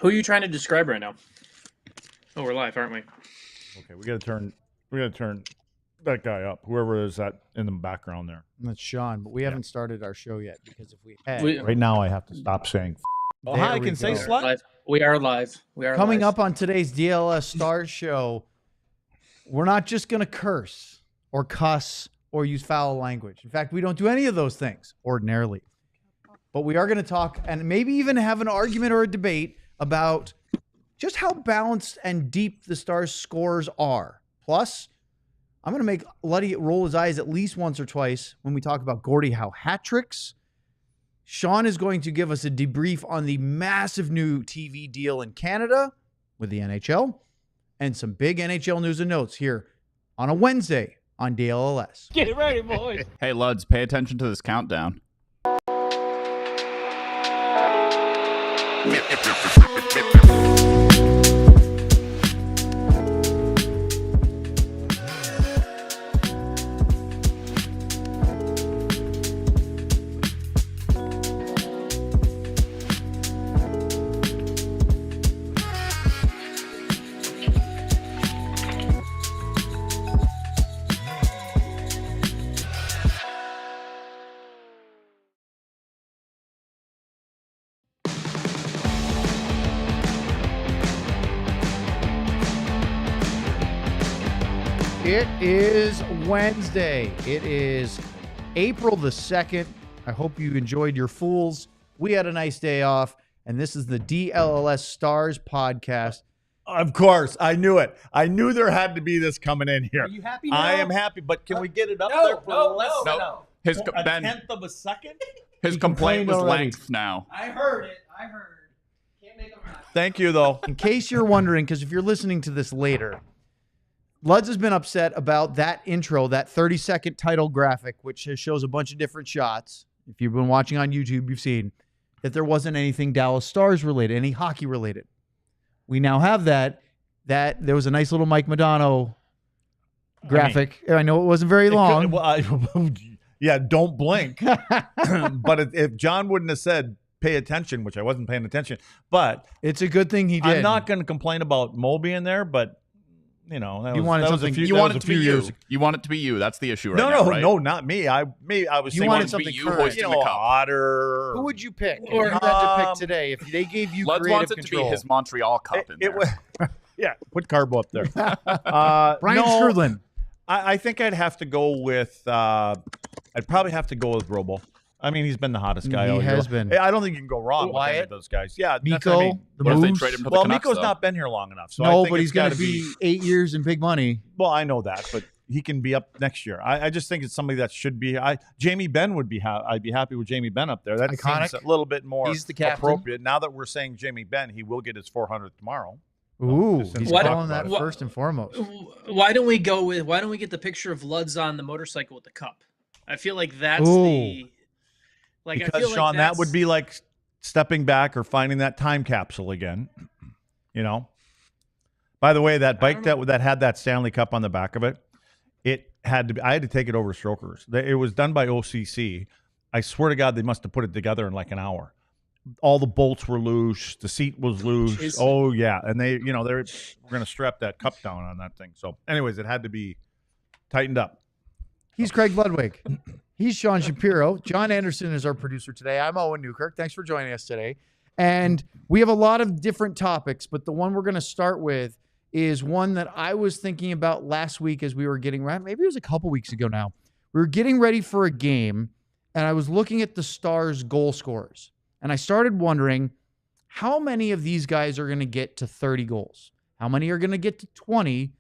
Who are you trying to describe right now? Oh, we're live, aren't we? Okay, we got to turn that guy up. Whoever is that in the background there. That's Sean, but we haven't started our show yet because if we had, Right now, I have to stop saying. Oh, There hi, I we can say go. slut. We are live. We are coming live. up on today's DLLS Stars show, we're not just going to curse or cuss or use foul language. In fact, we don't do any of those things ordinarily. But we are going to talk and maybe even have an argument or a debate about just how balanced and deep the Stars scores are. Plus, I'm going to make Ludwig roll his eyes at least once or twice when we talk about Gordie Howe Hat Tricks. Sean is going to give us a debrief on the massive new TV deal in Canada with the NHL and some big NHL news and notes here on a Wednesday on DLLS. Get ready, boys. Hey, Luds, pay attention to this countdown. It is Wednesday. It is April the 2nd. I hope you enjoyed your Fools. We had a nice day off, and this is the DLLS Stars Podcast. Of course, I knew it. I knew there had to be this coming in here. Are you happy now? I am happy, but can we get it up there for less than His a Ben, tenth of a second? his He complaint complained was already. length now. I heard it. Can't make them happy. Thank you, though. In case you're wondering, because if you're listening to this later, Luds has been upset about that intro, that 30-second title graphic, which shows a bunch of different shots. If you've been watching on YouTube, you've seen that there wasn't anything Dallas Stars related, any hockey related. We now have that. That there was a nice little Mike Madonna graphic. I know it wasn't very long. Yeah, don't blink. But if John wouldn't have said pay attention, which I wasn't paying attention, but It's a good thing he did. I'm not going to complain about Mo being there, but you know, that You was, wanted that was a something- few, You that want was it a to be few you. years. You want it to be you. That's the issue right now, right? No, not me. I was You saying wanted to be something you current. hoisting the cup. hotter. Who would you pick? If Or- you had to pick today, if they gave you Luds creative wants it control. to be his Montreal Cup in there. Yeah, put Carbo up there. Brian no, Strudlin. I think I'd have to go with. I'd probably have to go with Robo. I mean, he's been the hottest guy. He all year. has been. I don't think you can go wrong with any Wyatt? of those guys. Yeah, that's Miko, what I mean. the What if they Moose. trade him to the Well, Canucks, Miko's though? not been here long enough, so I No, think but it's he's going to gotta be 8 years in big money. Well, I know that, but he can be up next year. I just think it's somebody that should be. Jamie Benn would be. I'd be happy with Jamie Benn up there. That Iconic. seems a little bit more He's the captain. appropriate. Now that we're saying Jamie Benn, he will get his 400th tomorrow. Ooh, Just he's What- calling that what- first and foremost. Why don't we get the picture of Luds on the motorcycle with the cup? I feel like that's Ooh. the. Like, I Because feel like Sean, that that's- would be like stepping back or finding that time capsule again. You know. By the way, that bike that had that Stanley Cup on the back of it, it had to be. I had to take it over to Strokers. It was done by OCC. I swear to God, they must have put it together in like an hour. All the bolts were loose. The seat was loose. Jeez. Oh yeah, and they were going to strap that cup down on that thing. So, anyways, it had to be tightened up. He's Craig Ludwig. He's Sean Shapiro. John Andersen is our producer today. I'm Owen Newkirk. Thanks for joining us today. And we have a lot of different topics, but the one we're going to start with is one that I was thinking about last week as we were getting ready. Maybe it was a couple weeks ago now. We were getting ready for a game, and I was looking at the Stars' goal scorers. And I started wondering how many of these guys are going to get to 30 goals? How many are going to get to 20?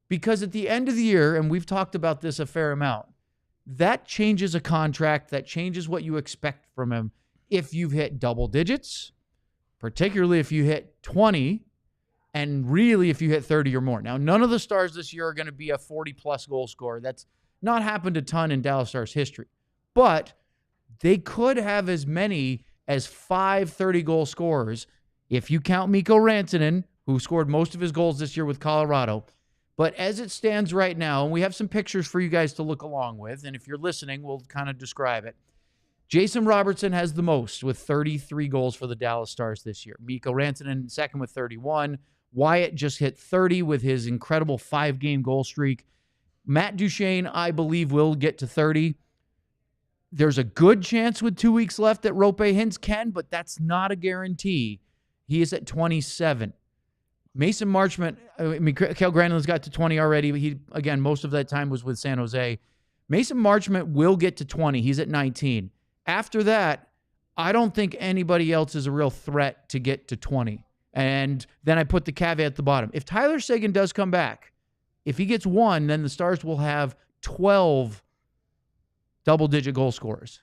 Because at the end of the year, and we've talked about this a fair amount, that changes a contract, that changes what you expect from him if you've hit double digits, particularly if you hit 20, and really if you hit 30 or more. Now, none of the Stars this year are going to be a 40-plus goal scorer. That's not happened a ton in Dallas Stars history. But they could have as many as 5 30-goal scorers if you count Mikko Rantanen, who scored most of his goals this year with Colorado. But as it stands right now, and we have some pictures for you guys to look along with, and if you're listening, we'll kind of describe it. Jason Robertson has the most with 33 goals for the Dallas Stars this year. Mikko Rantanen second with 31. Wyatt just hit 30 with his incredible 5-game goal streak. Matt Duchene, I believe, will get to 30. There's a good chance with 2 weeks left that Roope Hintz can, but that's not a guarantee. He is at 27. Mason Marchment, Kel Granlund's got to 20 already. But he, again, most of that time was with San Jose. Mason Marchment will get to 20. He's at 19. After that, I don't think anybody else is a real threat to get to 20. And then I put the caveat at the bottom. If Tyler Seguin does come back, if he gets 1, then the Stars will have 12 double-digit goal scorers.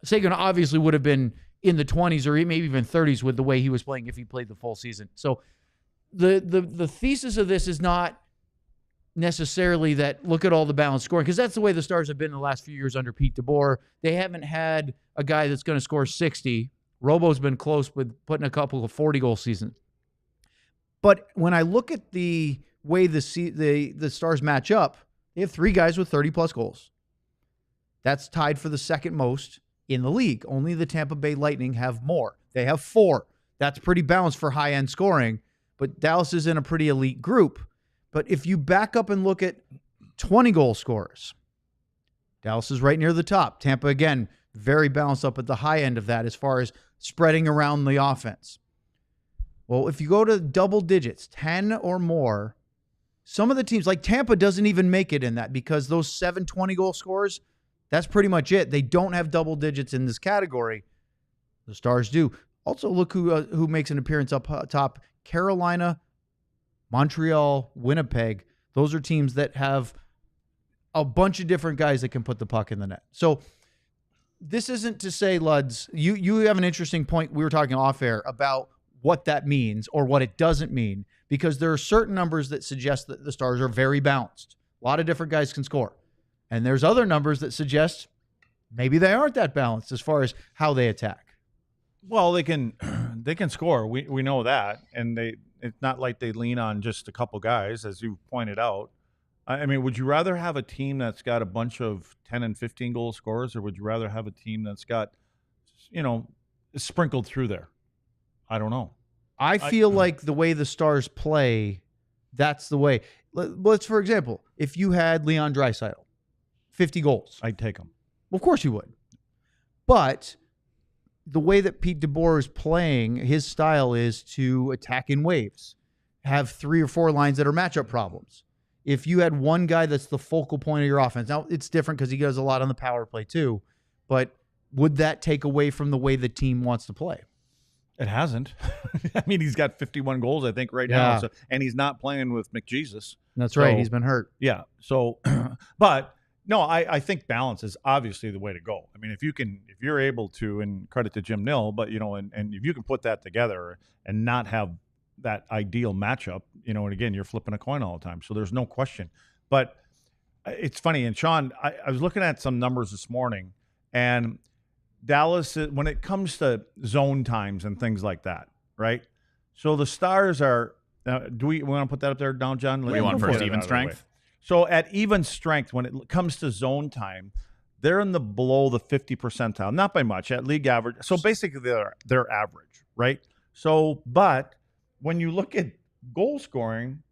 Seguin obviously would have been in the 20s or maybe even 30s with the way he was playing if he played the full season. So the thesis of this is not necessarily that look at all the balanced scoring, because that's the way the Stars have been in the last few years under Pete DeBoer. They haven't had a guy that's going to score 60. Robo's been close with putting a couple of 40-goal seasons. But when I look at the way the Stars match up, they have 3 guys with 30-plus goals. That's tied for the second most in the league. Only the Tampa Bay Lightning have more. They have 4. That's pretty balanced for high-end scoring, but Dallas is in a pretty elite group. But if you back up and look at 20-goal scorers, Dallas is right near the top. Tampa, again, very balanced up at the high end of that as far as spreading around the offense. Well, if you go to double digits, 10 or more, some of the teams, like Tampa, doesn't even make it in that because those 7 20-goal scorers, that's pretty much it. They don't have double digits in this category. The Stars do. Also, look who makes an appearance up top. Carolina, Montreal, Winnipeg. Those are teams that have a bunch of different guys that can put the puck in the net. So this isn't to say, Luds, you have an interesting point. We were talking off air about what that means or what it doesn't mean, because there are certain numbers that suggest that the Stars are very balanced. A lot of different guys can score. And there's other numbers that suggest maybe they aren't that balanced as far as how they attack. Well, they can score. We know that. And it's not like they lean on just a couple guys, as you pointed out. I mean, would you rather have a team that's got a bunch of 10 and 15 goal scorers, or would you rather have a team that's got, sprinkled through there? I don't know. I feel like the way the Stars play, that's the way. Let's, for example, if you had Leon Draisaitl, 50 goals. I'd take him. Well, of course you would. But the way that Pete DeBoer is playing, his style is to attack in waves, have 3 or 4 lines that are matchup problems. If you had one guy that's the focal point of your offense, now it's different because he does a lot on the power play too, but would that take away from the way the team wants to play? It hasn't. I mean, he's got 51 goals, I think, right now. So, and he's not playing with McJesus. That's right. He's been hurt. Yeah. So, but no, I think balance is obviously the way to go. I mean, if you're able to, and credit to Jim Nill, but, and if you can put that together and not have that ideal matchup, and again, you're flipping a coin all the time. So there's no question. But it's funny. And Sean, I was looking at some numbers this morning, and Dallas, when it comes to zone times and things like that, right? So the Stars are, do we want to put that up there down, John? What do you want first, even strength? So at even strength, when it comes to zone time, they're below the 50 percentile, not by much, at league average. So basically they're average, right? So, but when you look at goal scoring,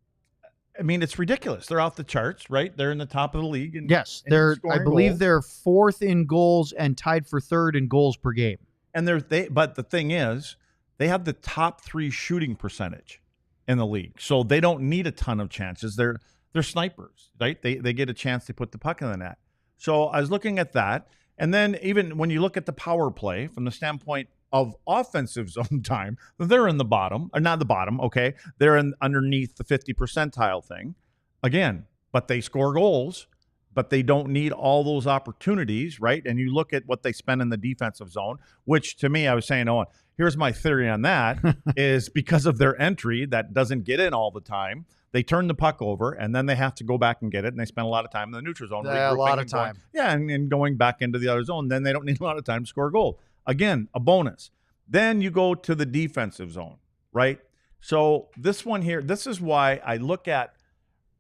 I mean, it's ridiculous. They're off the charts, right? They're in the top of the league. Yes, I believe they're 4th in goals and tied for 3rd in goals per game. And but the thing is, they have the top 3 shooting percentage in the league, so they don't need a ton of chances. They're snipers, right? They get a chance to put the puck in the net. So I was looking at that, and then even when you look at the power play from the standpoint of offensive zone time, they're in the bottom, or not the bottom, okay? They're underneath the 50 percentile thing. Again, but they score goals, but they don't need all those opportunities, right? And you look at what they spend in the defensive zone, which to me, I was saying, oh, here's my theory on that, is because of their entry that doesn't get in all the time, they turn the puck over, and then they have to go back and get it, and they spend a lot of time in the neutral zone. Yeah, a lot of time. And going back into the other zone. Then they don't need a lot of time to score a goal. Again, a bonus. Then you go to the defensive zone, right? So this one here, this is why I look at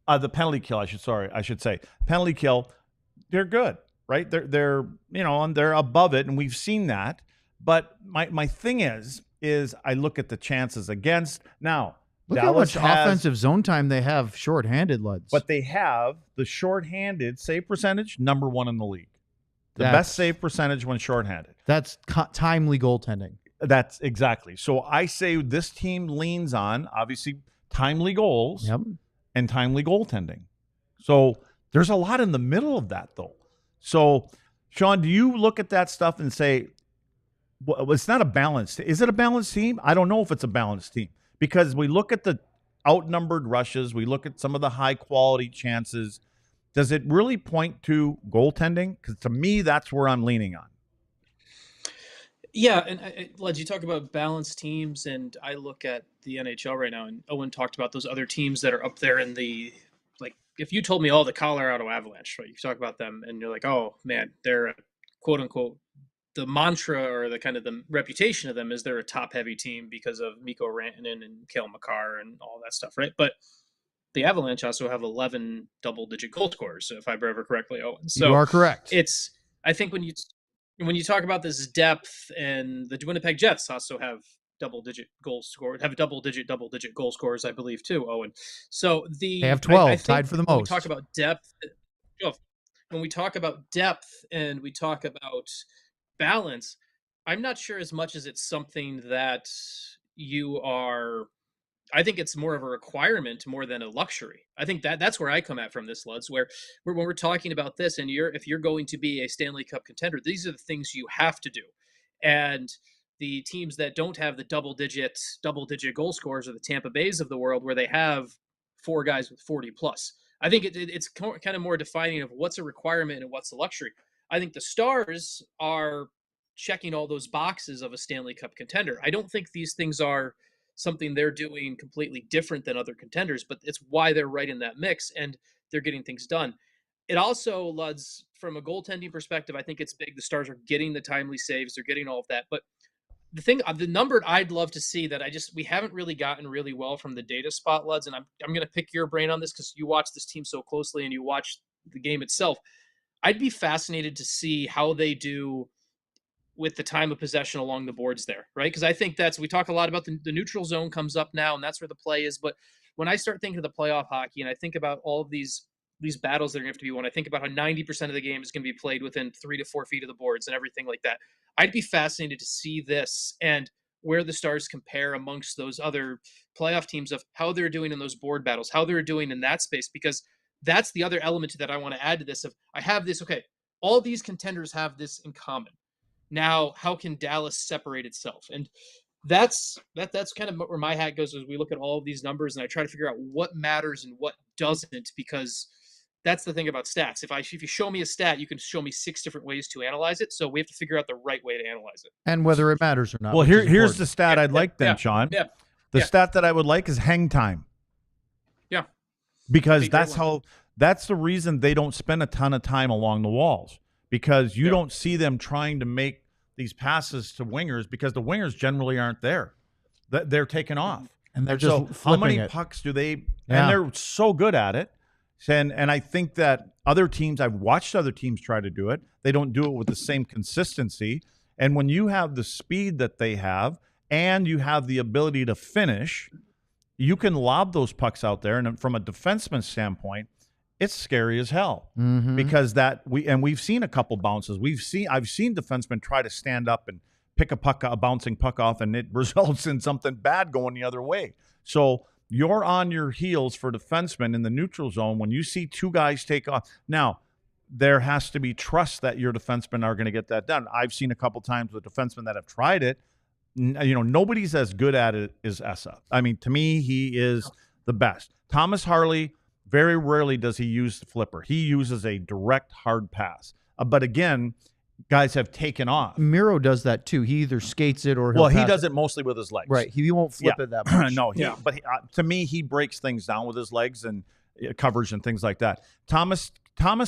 the penalty kill, I should say. Penalty kill, they're good. right? They're and they're above it, and we've seen that. But my thing is I look at the chances against. Now, Look Dallas how much has, offensive zone time they have shorthanded, Luds. but they have the shorthanded save percentage number 1 in the league. The That's- best save percentage when shorthanded. That's timely goaltending. That's exactly. So I say this team leans on, obviously, timely goals Yep. and timely goaltending. So there's a lot in the middle of that, though. So, Sean, do you look at that stuff and say, well, it's not a balanced? Is it a balanced team? I don't know if it's a balanced team because we look at the outnumbered rushes. We look at some of the high-quality chances. Does it really point to goaltending? Because to me, that's where I'm leaning on. Yeah, and Led, you talk about balanced teams, and I look at the NHL right now, and Owen talked about those other teams that are up there in the, like, if you told me, the Colorado Avalanche, right, you talk about them, and you're like, oh, man, they're a quote-unquote, the mantra or the kind of the reputation of them is they're a top-heavy team because of Mikko Rantanen and Cale Makar and all that stuff, right? But the Avalanche also have 11 double-digit goal scorers, if I remember correctly, Owen. So You are correct. It's, I think when you talk about this depth, and the Winnipeg Jets also have double-digit goal goal scorers, I believe, too, Owen. So They have 12, I think tied for the when most. we talk about depth, when we talk about depth and we talk about balance, I'm not sure as much as it's something that you are. I think it's more of a requirement more than a luxury. I think that's where I come at from this, Luds, where when we're talking about this, and if you're going to be a Stanley Cup contender, these are the things you have to do. And the teams that don't have the double digit goal scorers are the Tampa Bays of the world, where they have 4 guys with 40 plus. I think it's kind of more defining of what's a requirement and what's a luxury. I think the Stars are checking all those boxes of a Stanley Cup contender. I don't think these things are something they're doing completely different than other contenders, but it's why they're right in that mix and they're getting things done. It also, Luds, from a goaltending perspective, I think it's big. The Stars are getting the timely saves. They're getting all of that. But the number I'd love to see that we haven't really gotten really well from the data spot, Luds, and I'm going to pick your brain on this because you watch this team so closely and you watch the game itself. I'd be fascinated to see how they do with the time of possession along the boards there, right? Because I think we talk a lot about the neutral zone comes up now, and that's where the play is. But when I start thinking of the playoff hockey, and I think about all of these battles that are going to have to be won, I think about how 90% of the game is going to be played within 3 to 4 feet of the boards and everything like that. I'd be fascinated to see this and where the Stars compare amongst those other playoff teams of how they're doing in those board battles, how they're doing in that space, because that's the other element that I want to add to this. Of I have this, okay, all these contenders have this in common. Now, how can Dallas separate itself? And that's kind of where my hat goes as we look at all of these numbers, and I try to figure out what matters and what doesn't, because that's the thing about stats. If you show me a stat, you can show me 6 different ways to analyze it. So we have to figure out the right way to analyze it. And whether it matters or not. Well, here's important. the stat I'd like then, Sean. Yeah. The stat that I would like is hang time. Yeah. Because that's the reason they don't spend a ton of time along the walls, because you don't see them trying to make these passes to wingers because the wingers generally aren't there. They're taken off. And they're just how many flipping it. pucks do they Yeah. and they're so good at it. And I think that other teams, I've watched other teams try to do it. They don't do it with the same consistency. And when you have the speed that they have and you have the ability to finish, you can lob those pucks out there. And from a defenseman standpoint, it's scary as hell because we've seen a couple bounces. I've seen defensemen try to stand up and pick a bouncing puck off, and it results in something bad going the other way. So you're on your heels for defensemen in the neutral zone when you see 2 guys take off. Now, there has to be trust that your defensemen are going to get that done. I've seen a couple times with defensemen that have tried it. Nobody's as good at it as Essa. I mean, to me, he is the best. Thomas Harley, very rarely does he use the flipper. He uses a direct hard pass. But again, guys have taken off. Miro does that too. He either skates it or he does it mostly with his legs. Right. He won't flip it that much. No, but to me, he breaks things down with his legs and coverage and things like that. Thomas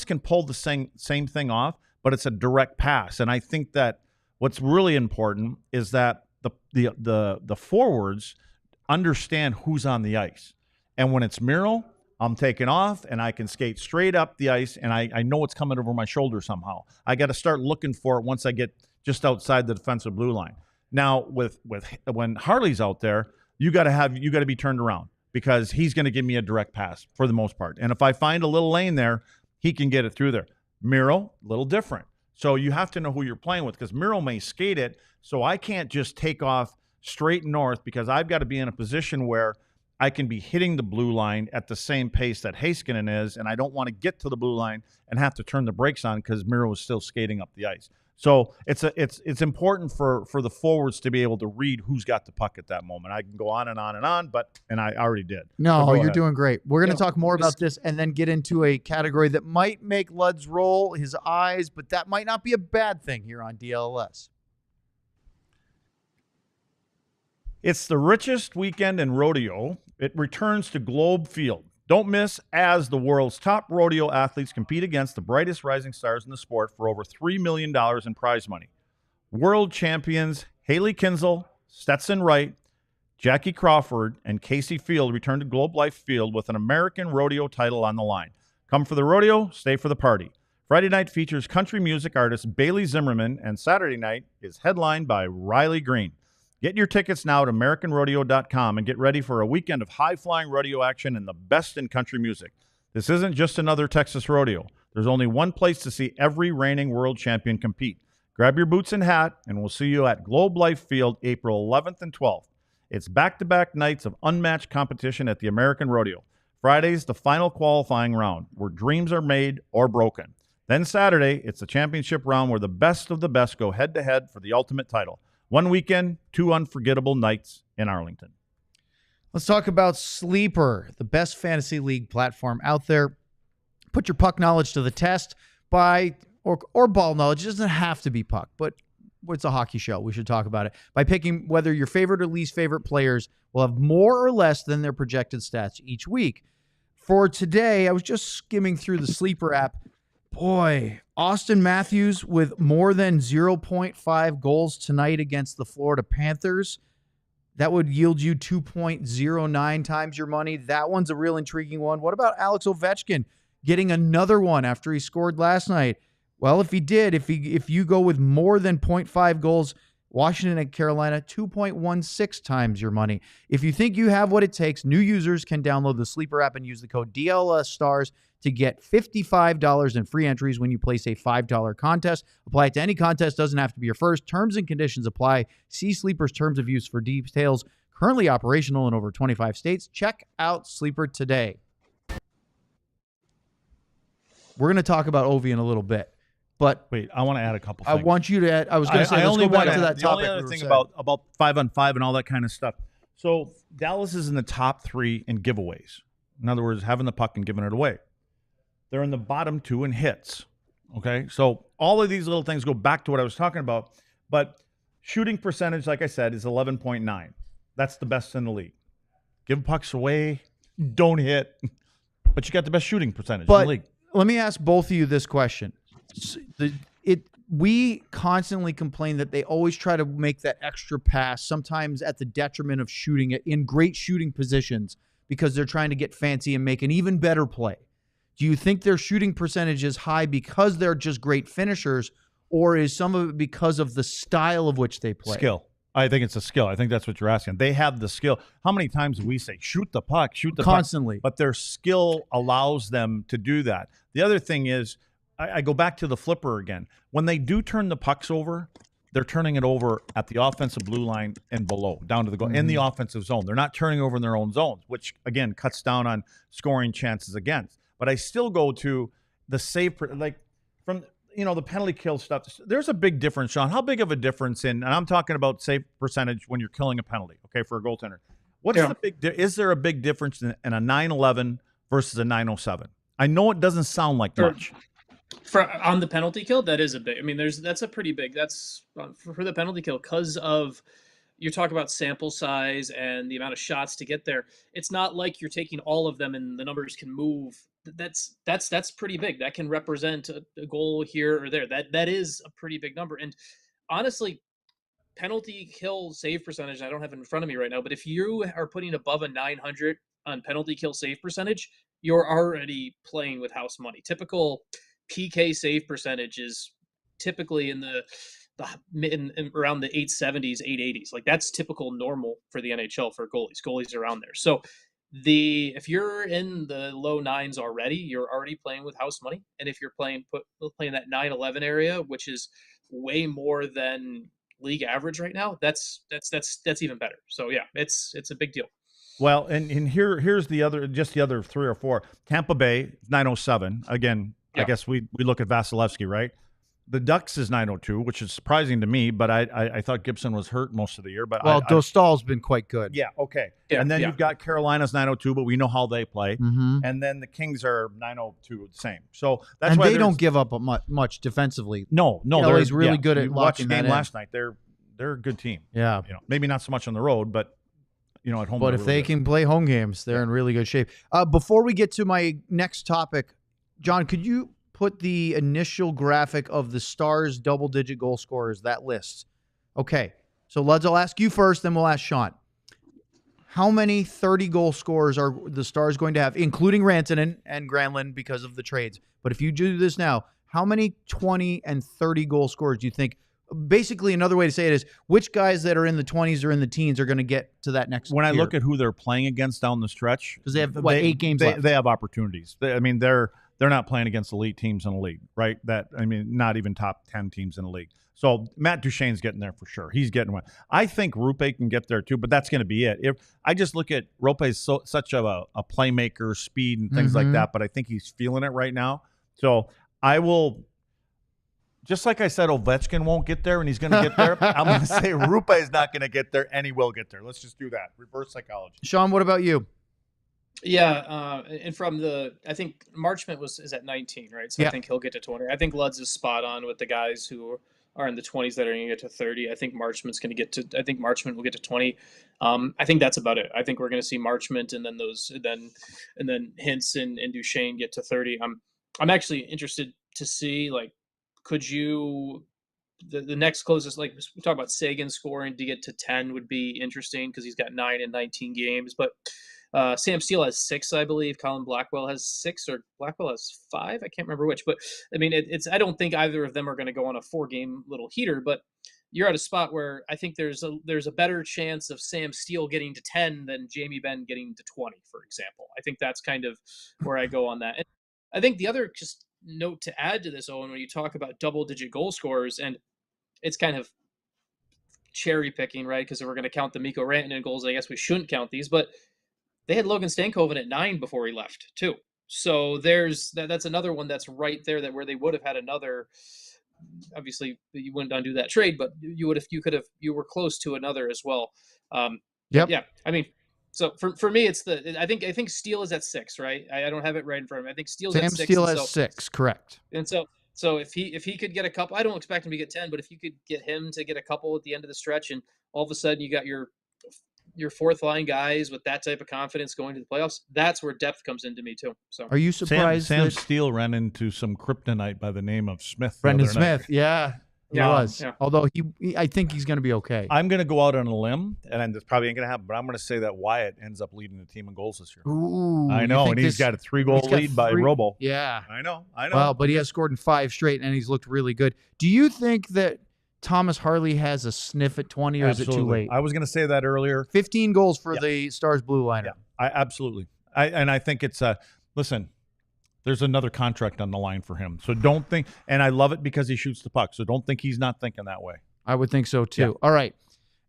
can pull the same thing off, but it's a direct pass. And I think that what's really important is that the forwards understand who's on the ice. And when it's Miro, I'm taking off and I can skate straight up the ice, and I know it's coming over my shoulder somehow. I got to start looking for it once I get just outside the defensive blue line. Now, with when Harley's out there, you got to be turned around because he's going to give me a direct pass for the most part. And if I find a little lane there, he can get it through there. Miro, a little different. So you have to know who you're playing with because Miro may skate it, so I can't just take off straight north because I've got to be in a position where I can be hitting the blue line at the same pace that Heiskanen is, and I don't want to get to the blue line and have to turn the brakes on because Miro is still skating up the ice. So it's important for the forwards to be able to read who's got the puck at that moment. I can go on and on and on, and I already did. No, you're doing great. We're going to talk more about this and then get into a category that might make Lud's roll his eyes, but that might not be a bad thing here on DLLS. It's the richest weekend in rodeo. It returns to Globe Field. Don't miss as the world's top rodeo athletes compete against the brightest rising stars in the sport for over $3 million in prize money. World champions Haley Kinsel, Stetson Wright, Jackie Crawford, and Casey Field return to Globe Life Field with an American rodeo title on the line. Come for the rodeo, stay for the party. Friday night features country music artist Bailey Zimmerman, and Saturday night is headlined by Riley Green. Get your tickets now at AmericanRodeo.com and get ready for a weekend of high-flying rodeo action and the best in country music. This isn't just another Texas rodeo. There's only one place to see every reigning world champion compete. Grab your boots and hat, and we'll see you at Globe Life Field April 11th and 12th. It's back-to-back nights of unmatched competition at the American Rodeo. Friday's the final qualifying round, where dreams are made or broken. Then Saturday, it's the championship round where the best of the best go head-to-head for the ultimate title. One weekend, 2 unforgettable nights in Arlington. Let's talk about Sleeper, the best fantasy league platform out there. Put your puck knowledge to the test or ball knowledge. It doesn't have to be puck, but it's a hockey show. We should talk about it. By picking whether your favorite or least favorite players will have more or less than their projected stats each week. For today, I was just skimming through the Sleeper app. Boy, Austin Matthews with more than 0.5 goals tonight against the Florida Panthers. That would yield you 2.09 times your money. That one's a real intriguing one. What about Alex Ovechkin getting another one after he scored last night? Well, if he did, if you go with more than 0.5 goals, Washington and Carolina, 2.16 times your money. If you think you have what it takes, new users can download the Sleeper app and use the code DLLS Stars to get $55 in free entries when you place a $5 contest. Apply it to any contest. Doesn't have to be your first. Terms and conditions apply. See Sleeper's terms of use for details. Currently operational in over 25 states. Check out Sleeper today. We're going to talk about Ovi in a little bit. But wait, I want to add a couple things. I want you to add, I was going to say, let's go back to that topic. The only other thing about 5-on-5 and all that kind of stuff. So Dallas is in the top 3 in giveaways. In other words, having the puck and giving it away. They're in the bottom 2 in hits. Okay, so all of these little things go back to what I was talking about. But shooting percentage, like I said, is 11.9. That's the best in the league. Give pucks away, don't hit, but you got the best shooting percentage in the league. Let me ask both of you this question. We constantly complain that they always try to make that extra pass, sometimes at the detriment of shooting it in great shooting positions because they're trying to get fancy and make an even better play. Do you think their shooting percentage is high because they're just great finishers, or is some of it because of the style of which they play? Skill. I think it's a skill. I think that's what you're asking. They have the skill. How many times do we say, shoot the puck, constantly? But their skill allows them to do that. The other thing is, I go back to the flipper again. When they do turn the pucks over, they're turning it over at the offensive blue line and below, down to the goal, in the offensive zone. They're not turning over in their own zones, which, again, cuts down on scoring chances against. But I still go to the save, like from, the penalty kill stuff. There's a big difference, Sean. How big of a difference and I'm talking about save percentage when you're killing a penalty, okay, for a goaltender. Is there a big difference in a 911 versus a 907? I know it doesn't sound like much. On the penalty kill, that is a big. I mean, that's a pretty big. That's for the penalty kill because of you're talking about sample size and the amount of shots to get there. It's not like you're taking all of them and the numbers can move. That's pretty big. That can represent a goal here or there. That is a pretty big number. And honestly, penalty kill save percentage, I don't have it in front of me right now, but if you are putting above a 900 on penalty kill save percentage, you're already playing with house money. Typical PK save percentage is typically in around the 870s, 880s. Like that's typical normal for the NHL for goalies. Goalies are around there. So if you're in the low nines already, you're already playing with house money. And if you're playing that 9-11 area, which is way more than league average right now, that's even better. So yeah, it's a big deal. Well, and here's the other 3 or 4. Tampa Bay 907 again. Yeah. I guess we look at Vasilevsky, right? The Ducks is 902, which is surprising to me, but I thought Gibson was hurt most of the year. But Dostal's been quite good. Yeah, okay. Yeah, and then you've got Carolina's 902, but we know how they play. Mm-hmm. And then the Kings are 902, the same. So that's and why they don't give up much defensively. No, they're really good at locking that in. Last night. They're a good team. Yeah, maybe not so much on the road, but at home. But if they can play home games, they're in really good shape. Before we get to my next topic, John, could you put the initial graphic of the Stars double-digit goal scorers, that list? Okay, so Luds, I'll ask you first, then we'll ask Sean. How many 30-goal scorers are the Stars going to have, including Rantanen and Granlund because of the trades? But if you do this now, how many 20 and 30-goal scorers do you think? Basically, another way to say it is, which guys that are in the 20s or in the teens are going to get to that next When tier? I look at who they're playing against down the stretch, because they have 8 games left. They have opportunities. They're not playing against elite teams in the league, right? Not even top 10 teams in the league. So Matt Duchene's getting there for sure. He's getting one. I think Rupe can get there too, but that's going to be it. If I just look at Rupe's such a playmaker, speed and things like that, but I think he's feeling it right now. So I will, just like I said, Ovechkin won't get there and he's going to get there. I'm going to say Rupe is not going to get there and he will get there. Let's just do that. Reverse psychology. Sean, what about you? Yeah, and I think Marchment is at 19, right? So yeah. I think he'll get to 20. I think Luds is spot on with the guys who are in the 20s that are going to get to 30. I think Marchment will get to 20. I think that's about it. I think we're going to see Marchment and then Hintz and Duchene get to 30. I'm actually interested to see, like, could you the next closest, like we talk about Sagan scoring to get to 10 would be interesting because he's got 9 in 19 games, but Sam Steele has 6, I believe. Colin Blackwell has 6, or Blackwell has 5. I can't remember which, but I mean, I don't think either of them are going to go on a 4-game little heater, but you're at a spot where I think there's a better chance of Sam Steele getting to 10 than Jamie Benn getting to 20, for example. I think that's kind of where I go on that. And I think the other just note to add to this, Owen, when you talk about double-digit goal scorers, and it's kind of cherry picking, right? Because if we're going to count the Mikko Rantanen goals, I guess we shouldn't count these, but they had Logan Stankoven at 9 before he left too. So that's another one that's right there, that where they would have had another. Obviously, you wouldn't undo that trade, but you were close to another as well. Yep. Yeah. I mean, so for me, it's I think Steele is at 6, right? I don't have it right in front of me. I think Steele's at 6. Sam Steele has 6, correct. And so if he could get a couple, I don't expect him to get 10, but if you could get him to get a couple at the end of the stretch, and all of a sudden you got your fourth line guys with that type of confidence going to the playoffs, that's where depth comes into me too. So are you surprised Sam Steele ran into some kryptonite by the name of Smith? Brendan Smith, yeah. He was. Yeah. Although I think he's going to be okay. I'm going to go out on a limb, and this probably ain't going to happen, but I'm going to say that Wyatt ends up leading the team in goals this year. Ooh, I know, and he's got a 3-goal lead by Robo. Yeah. I know. Well, but he has scored in 5 straight, and he's looked really good. Do you think that Thomas Harley has a sniff at 20, or Absolutely. Is it too late? I was going to say that earlier. 15 goals for the Stars blue liner. Yeah, absolutely. I think it's listen, there's another contract on the line for him. So don't think, and I love it because he shoots the puck. So don't think he's not thinking that way. I would think so too. Yeah. All right.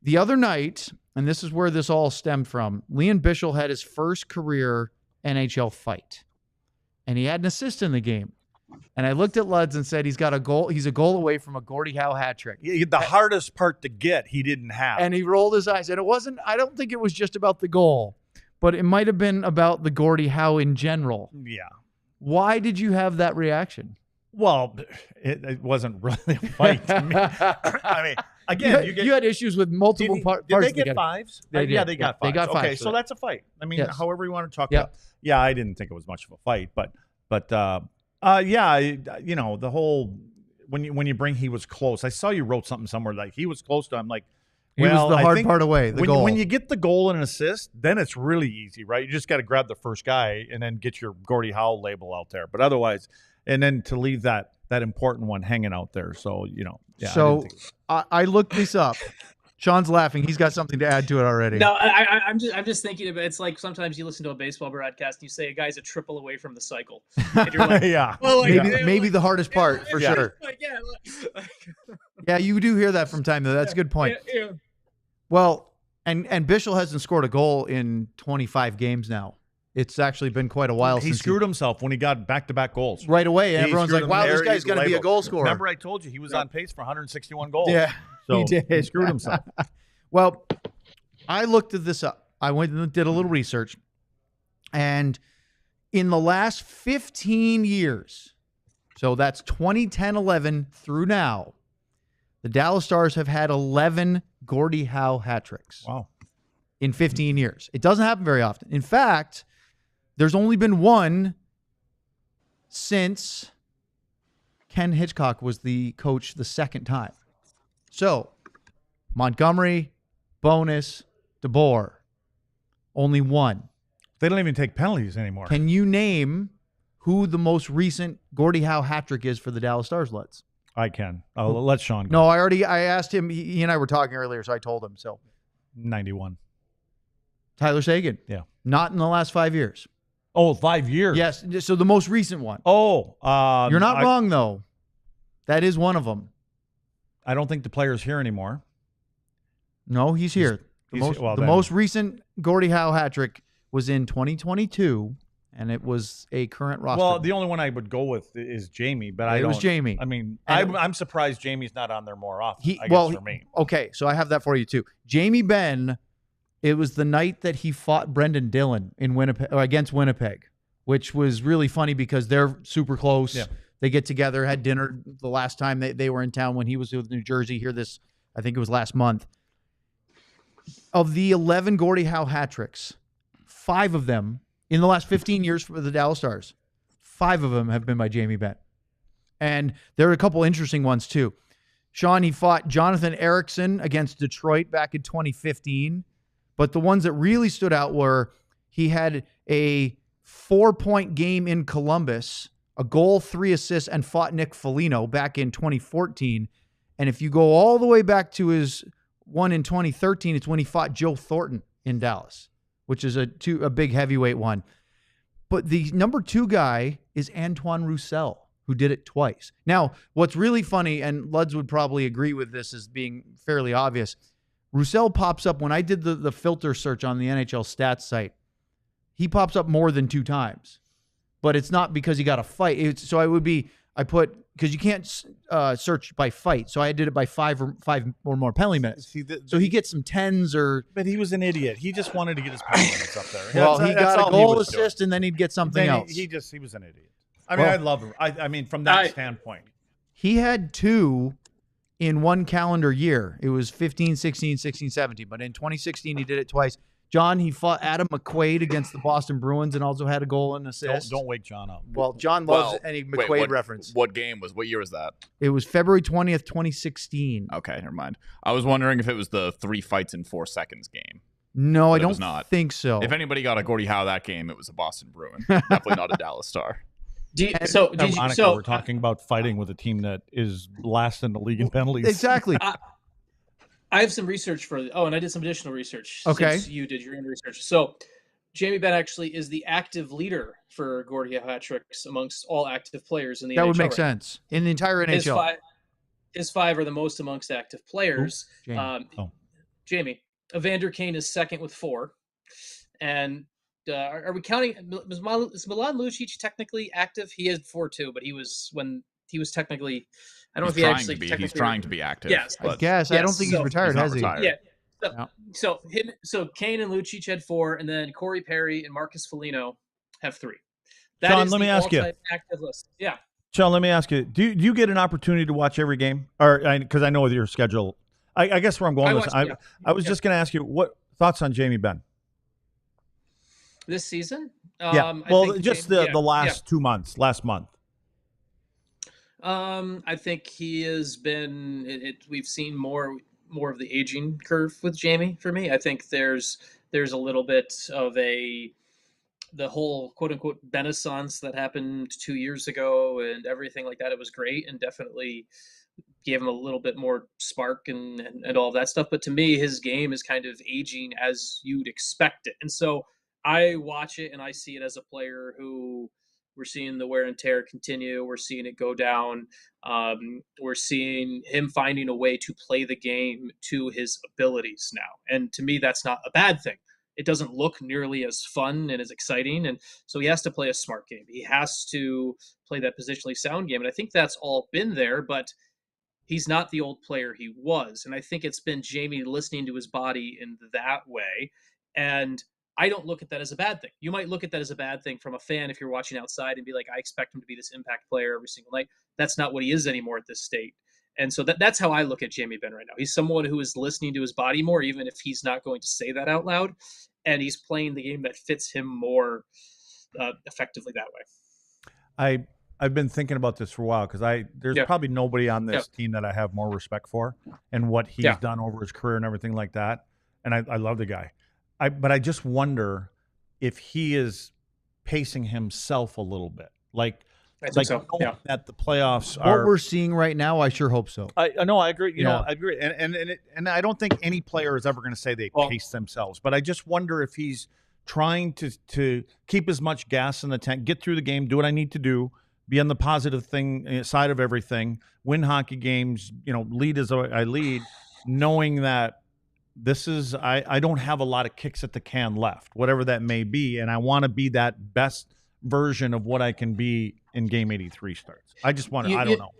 The other night, and this is where this all stemmed from, Lian Bichsel had his first career NHL fight, and he had an assist in the game. And I looked at Luds and said he's got a goal. He's a goal away from a Gordie Howe hat trick. The hardest part to get, he didn't have. And he rolled his eyes. And it wasn't, I don't think it was just about the goal, but it might have been about the Gordie Howe in general. Yeah. Why did you have that reaction? Well, it wasn't really a fight. I mean, again, you had issues with multiple parts. Did they get 5s? They did. Yeah, they got 5s. They got 5s. Okay, so that's a fight. I mean, Yes. however you want to talk about it. Yeah, I didn't think it was much of a fight, but the whole when you bring he was close. I saw you wrote something somewhere like he was close to him. Like, He was the hard part away, the goal. When you get the goal and an assist, then it's really easy, right? You just got to grab the first guy and then get your Gordie Howe label out there. But otherwise, and then to leave that important one hanging out there. So, yeah. So I looked this up. Sean's laughing. He's got something to add to it already. No, I'm just thinking about it's like sometimes you listen to a baseball broadcast and you say a guy's a triple away from the cycle. And you're like, yeah. Well, maybe the hardest part for sure. Yeah, you do hear that from time though. That's a good point. Yeah. Well, and Bichsel hasn't scored a goal in 25 games now. It's actually been quite a while He since screwed himself when he got back-to-back goals. right away. And He everyone's screwed like, wow, this him. guy's going to be a goal scorer. Remember I told you he was on pace for 161 goals. Yeah, So he did. He screwed himself. Well, I looked at this up. I went and did a little research. And in the last 15 years, so that's 2010-11 through now, the Dallas Stars have had 11 Gordie Howe hat tricks. Wow. In 15 years. It doesn't happen very often. In fact, there's only been one since Ken Hitchcock was the coach the second time. So, Montgomery, Bonus, DeBoer, only one. They don't even take penalties anymore. Can you name who the most recent Gordie Howe hat trick is for the Dallas Stars, Lutz? I can. I'll let Sean go. No, I asked him. He and I were talking earlier, so I told him. So 91. Tyler Seguin. Yeah. Not in the last 5 years. Oh, 5 years. Yes. So the most recent one. Oh. You're not wrong, though. That is one of them. I don't think the player's here anymore. No, he's here. The most recent Gordie Howe hat trick was in 2022, and it was a current roster. Well, the only one I would go with is Jamie, but it was Jamie. I mean, I'm surprised Jamie's not on there more often. For me. Okay, so I have that for you too. Jamie Benn. It was the night that he fought Brendan Dillon in Winnipeg against Winnipeg, which was really funny because they're super close. Yeah. They get together, had dinner the last time they were in town when he was with New Jersey. Here, I think it was last month. Of the 11 Gordie Howe hat tricks, 5 of them in the last 15 years for the Dallas Stars, 5 of them have been by Jamie Benn. And there are a couple interesting ones too. Sean, he fought Jonathan Ericsson against Detroit back in 2015. But the ones that really stood out were he had a 4-point game in Columbus, a goal, 3 assists, and fought Nick Foligno back in 2014. And if you go all the way back to his one in 2013, it's when he fought Joe Thornton in Dallas, which is a big heavyweight one. But the number 2 guy is Antoine Roussel, who did it twice. Now, what's really funny, and Luds would probably agree with this as being fairly obvious, Roussel pops up when I did the filter search on the NHL stats site. He pops up more than 2 times, but it's not because he got a fight. I put because you can't search by fight, so I did it by 5 or more penalty minutes. So he gets some 10s or. But he was an idiot. He just wanted to get his penalty minutes up there. Well, he got a goal assist, and then he'd get something else. He was an idiot. I mean, I love him. I mean, from that standpoint, he had 2. In one calendar year. It was 15, 16, 16, 17. But in 2016, he did it twice. John, he fought Adam McQuaid against the Boston Bruins and also had a goal and assist. Don't wake John up. Well, John loves any McQuaid reference. What year was that? It was February 20th, 2016. Okay, never mind. I was wondering if it was the 3 fights in 4 seconds game. No, I don't think so. If anybody got a Gordie Howe that game, it was a Boston Bruin. Definitely not a Dallas Star. We're talking about fighting with a team that is last in the league in penalties. Exactly. I have some research and I did some additional research. Okay. Since you did your own research. So, Jamie Benn actually is the active leader for Gordie Howe hat tricks amongst all active players in the NHL. That would make sense in the entire NHL. His 5 are the most amongst active players. Jamie. Evander Kane is second with 4, and. Are we counting? Is Milan Lucic technically active? He is 4 too, but he was technically. I don't know if he actually. He's trying to be active. Yes, I guess. I don't think he's retired, has he? Yeah. So Kane and Lucic had 4, and then Corey Perry and Marcus Foligno have 3. Sean, let me ask you. Active list. Yeah. Sean, let me ask you. Do you get an opportunity to watch every game, or because I know with your schedule, I guess where I'm going with this. I was just going to ask you what thoughts on Jamie Benn. This season? The last 2 months, last month. I think he has been. We've seen more. more of the aging curve with Jamie for me. I think there's a little bit of the whole quote unquote renaissance that happened 2 years ago and everything like that. It was great and definitely gave him a little bit more spark and all of that stuff. But to me, his game is kind of aging as you'd expect it. And so I watch it and I see it as a player who we're seeing the wear and tear continue. We're seeing it go down. We're seeing him finding a way to play the game to his abilities now. And to me, that's not a bad thing. It doesn't look nearly as fun and as exciting. And so he has to play a smart game. He has to play that positionally sound game. And I think that's all been there, but he's not the old player he was. And I think it's been Jamie listening to his body in that way. And I don't look at that as a bad thing. You might look at that as a bad thing from a fan if you're watching outside and be like, I expect him to be this impact player every single night. That's not what he is anymore at this state. And so that's how I look at Jamie Benn right now. He's someone who is listening to his body more, even if he's not going to say that out loud. And he's playing the game that fits him more effectively that way. I've been thinking about this for a while because there's probably nobody on this team that I have more respect for and what he's done over his career and everything like that. And I love the guy. But I just wonder if he is pacing himself a little bit. Like that the playoffs are what we're seeing right now. I sure hope so. I know. I agree. You know, I agree. And I don't think any player is ever going to say they pace themselves. But I just wonder if he's trying to keep as much gas in the tank, get through the game, do what I need to do, be on the positive side of everything, win hockey games, lead as I lead, knowing that this is I don't have a lot of kicks at the can left, whatever that may be, and I want to be that best version of what I can be in Game 83 starts. I just want to. I don't know.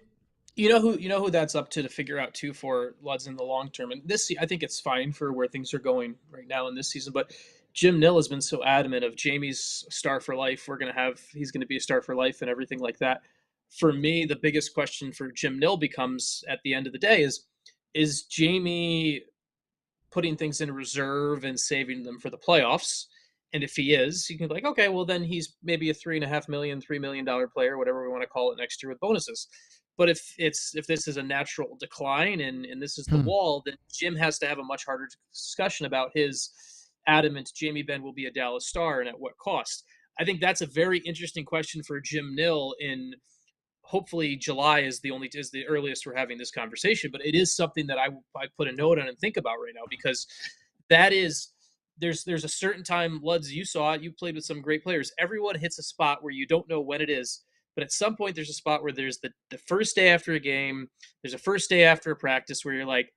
You know who that's up to figure out too for Luds in the long term. And this, I think it's fine for where things are going right now in this season. But Jim Nill has been so adamant of Jamie's star for life. He's going to be a star for life and everything like that. For me, the biggest question for Jim Nill becomes at the end of the day is Jamie putting things in reserve and saving them for the playoffs? And if he is, you can be like, okay, well then he's maybe a $3.5 million, $3 million player, whatever we want to call it next year with bonuses. But if this is a natural decline and this is the wall, then Jim has to have a much harder discussion about his adamant Jamie Benn will be a Dallas Star and at what cost. I think that's a very interesting question for Jim Nill in hopefully July is the earliest we're having this conversation, but it is something that I put a note on and think about right now, because that is there's a certain time, Luds, you saw it, you played with some great players. Everyone hits a spot where you don't know when it is, but at some point there's a spot where there's the first day after a game, there's a first day after a practice where you're like,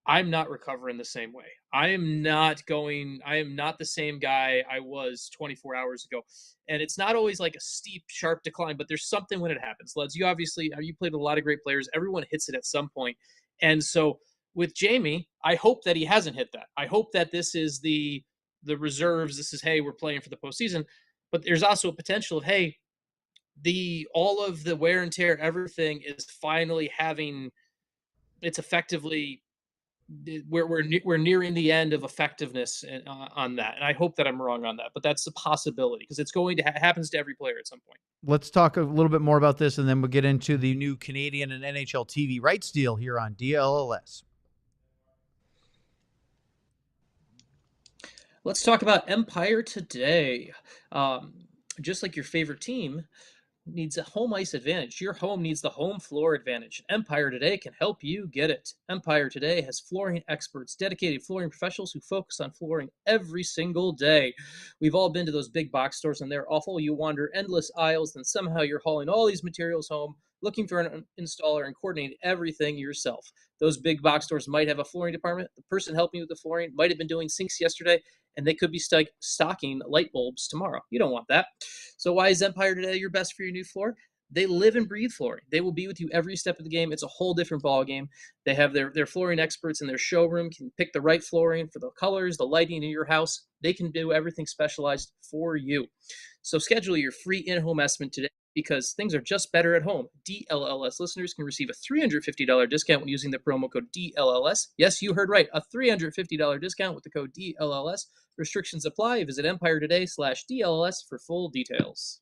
I'm not recovering the same way. I am not the same guy I was 24 hours ago. And it's not always like a steep, sharp decline, but there's something when it happens. Luds, you played with a lot of great players. Everyone hits it at some point. And so with Jamie, I hope that he hasn't hit that. I hope that this is the reserves. This is, hey, we're playing for the postseason. But there's also a potential of, hey, all of the wear and tear, everything is finally it's effectively, we're nearing the end of effectiveness on that, and I hope that I'm wrong on that, but that's a possibility because it's going to happens to every player at some point. Let's talk a little bit more about this, and then we'll get into the new Canadian and NHL TV rights deal here on DLLS. Let's talk about Empire today. Just like your favorite team needs a home ice advantage, your home needs the home floor advantage. Empire Today can help you get it. Empire Today has flooring experts, dedicated flooring professionals who focus on flooring every single day. We've all been to those big box stores and they're awful. You wander endless aisles, then somehow you're hauling all these materials home, looking for an installer and coordinating everything yourself. Those big box stores might have a flooring department. The person helping you with the flooring might have been doing sinks yesterday, and they could be stocking light bulbs tomorrow. You don't want that. So why is Empire Today your best for your new floor? They live and breathe flooring. They will be with you every step of the game. It's a whole different ball game. They have their flooring experts in their showroom, can pick the right flooring for the colors, the lighting in your house. They can do everything specialized for you. So schedule your free in-home estimate today, because things are just better at home. DLLS listeners can receive a $350 discount when using the promo code DLLS. Yes, you heard right, a $350 discount with the code DLLS. Restrictions apply. Visit EmpireToday/DLLS for full details.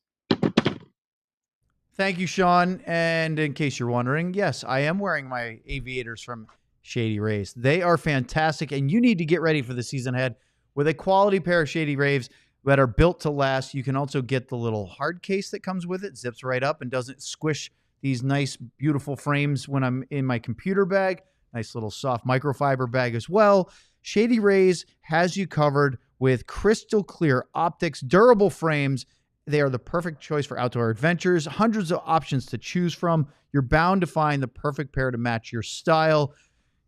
Thank you, Sean. And in case you're wondering, yes, I am wearing my aviators from Shady Rays. They are fantastic, and you need to get ready for the season ahead with a quality pair of Shady Rays that are built to last. You can also get the little hard case that comes with it, zips right up and doesn't squish these nice, beautiful frames when I'm in my computer bag. Nice little soft microfiber bag as well. Shady Rays has you covered with crystal clear optics, durable frames. They are the perfect choice for outdoor adventures. Hundreds of options to choose from. You're bound to find the perfect pair to match your style.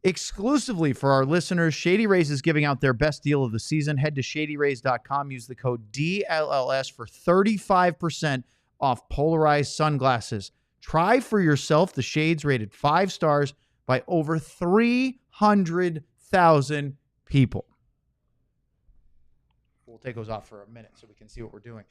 Exclusively for our listeners, Shady Rays is giving out their best deal of the season. Head to shadyrays.com. Use the code DLLS for 35% off polarized sunglasses. Try for yourself the shades rated 5 stars by over 300,000 people. We'll take those off for a minute so we can see what we're doing.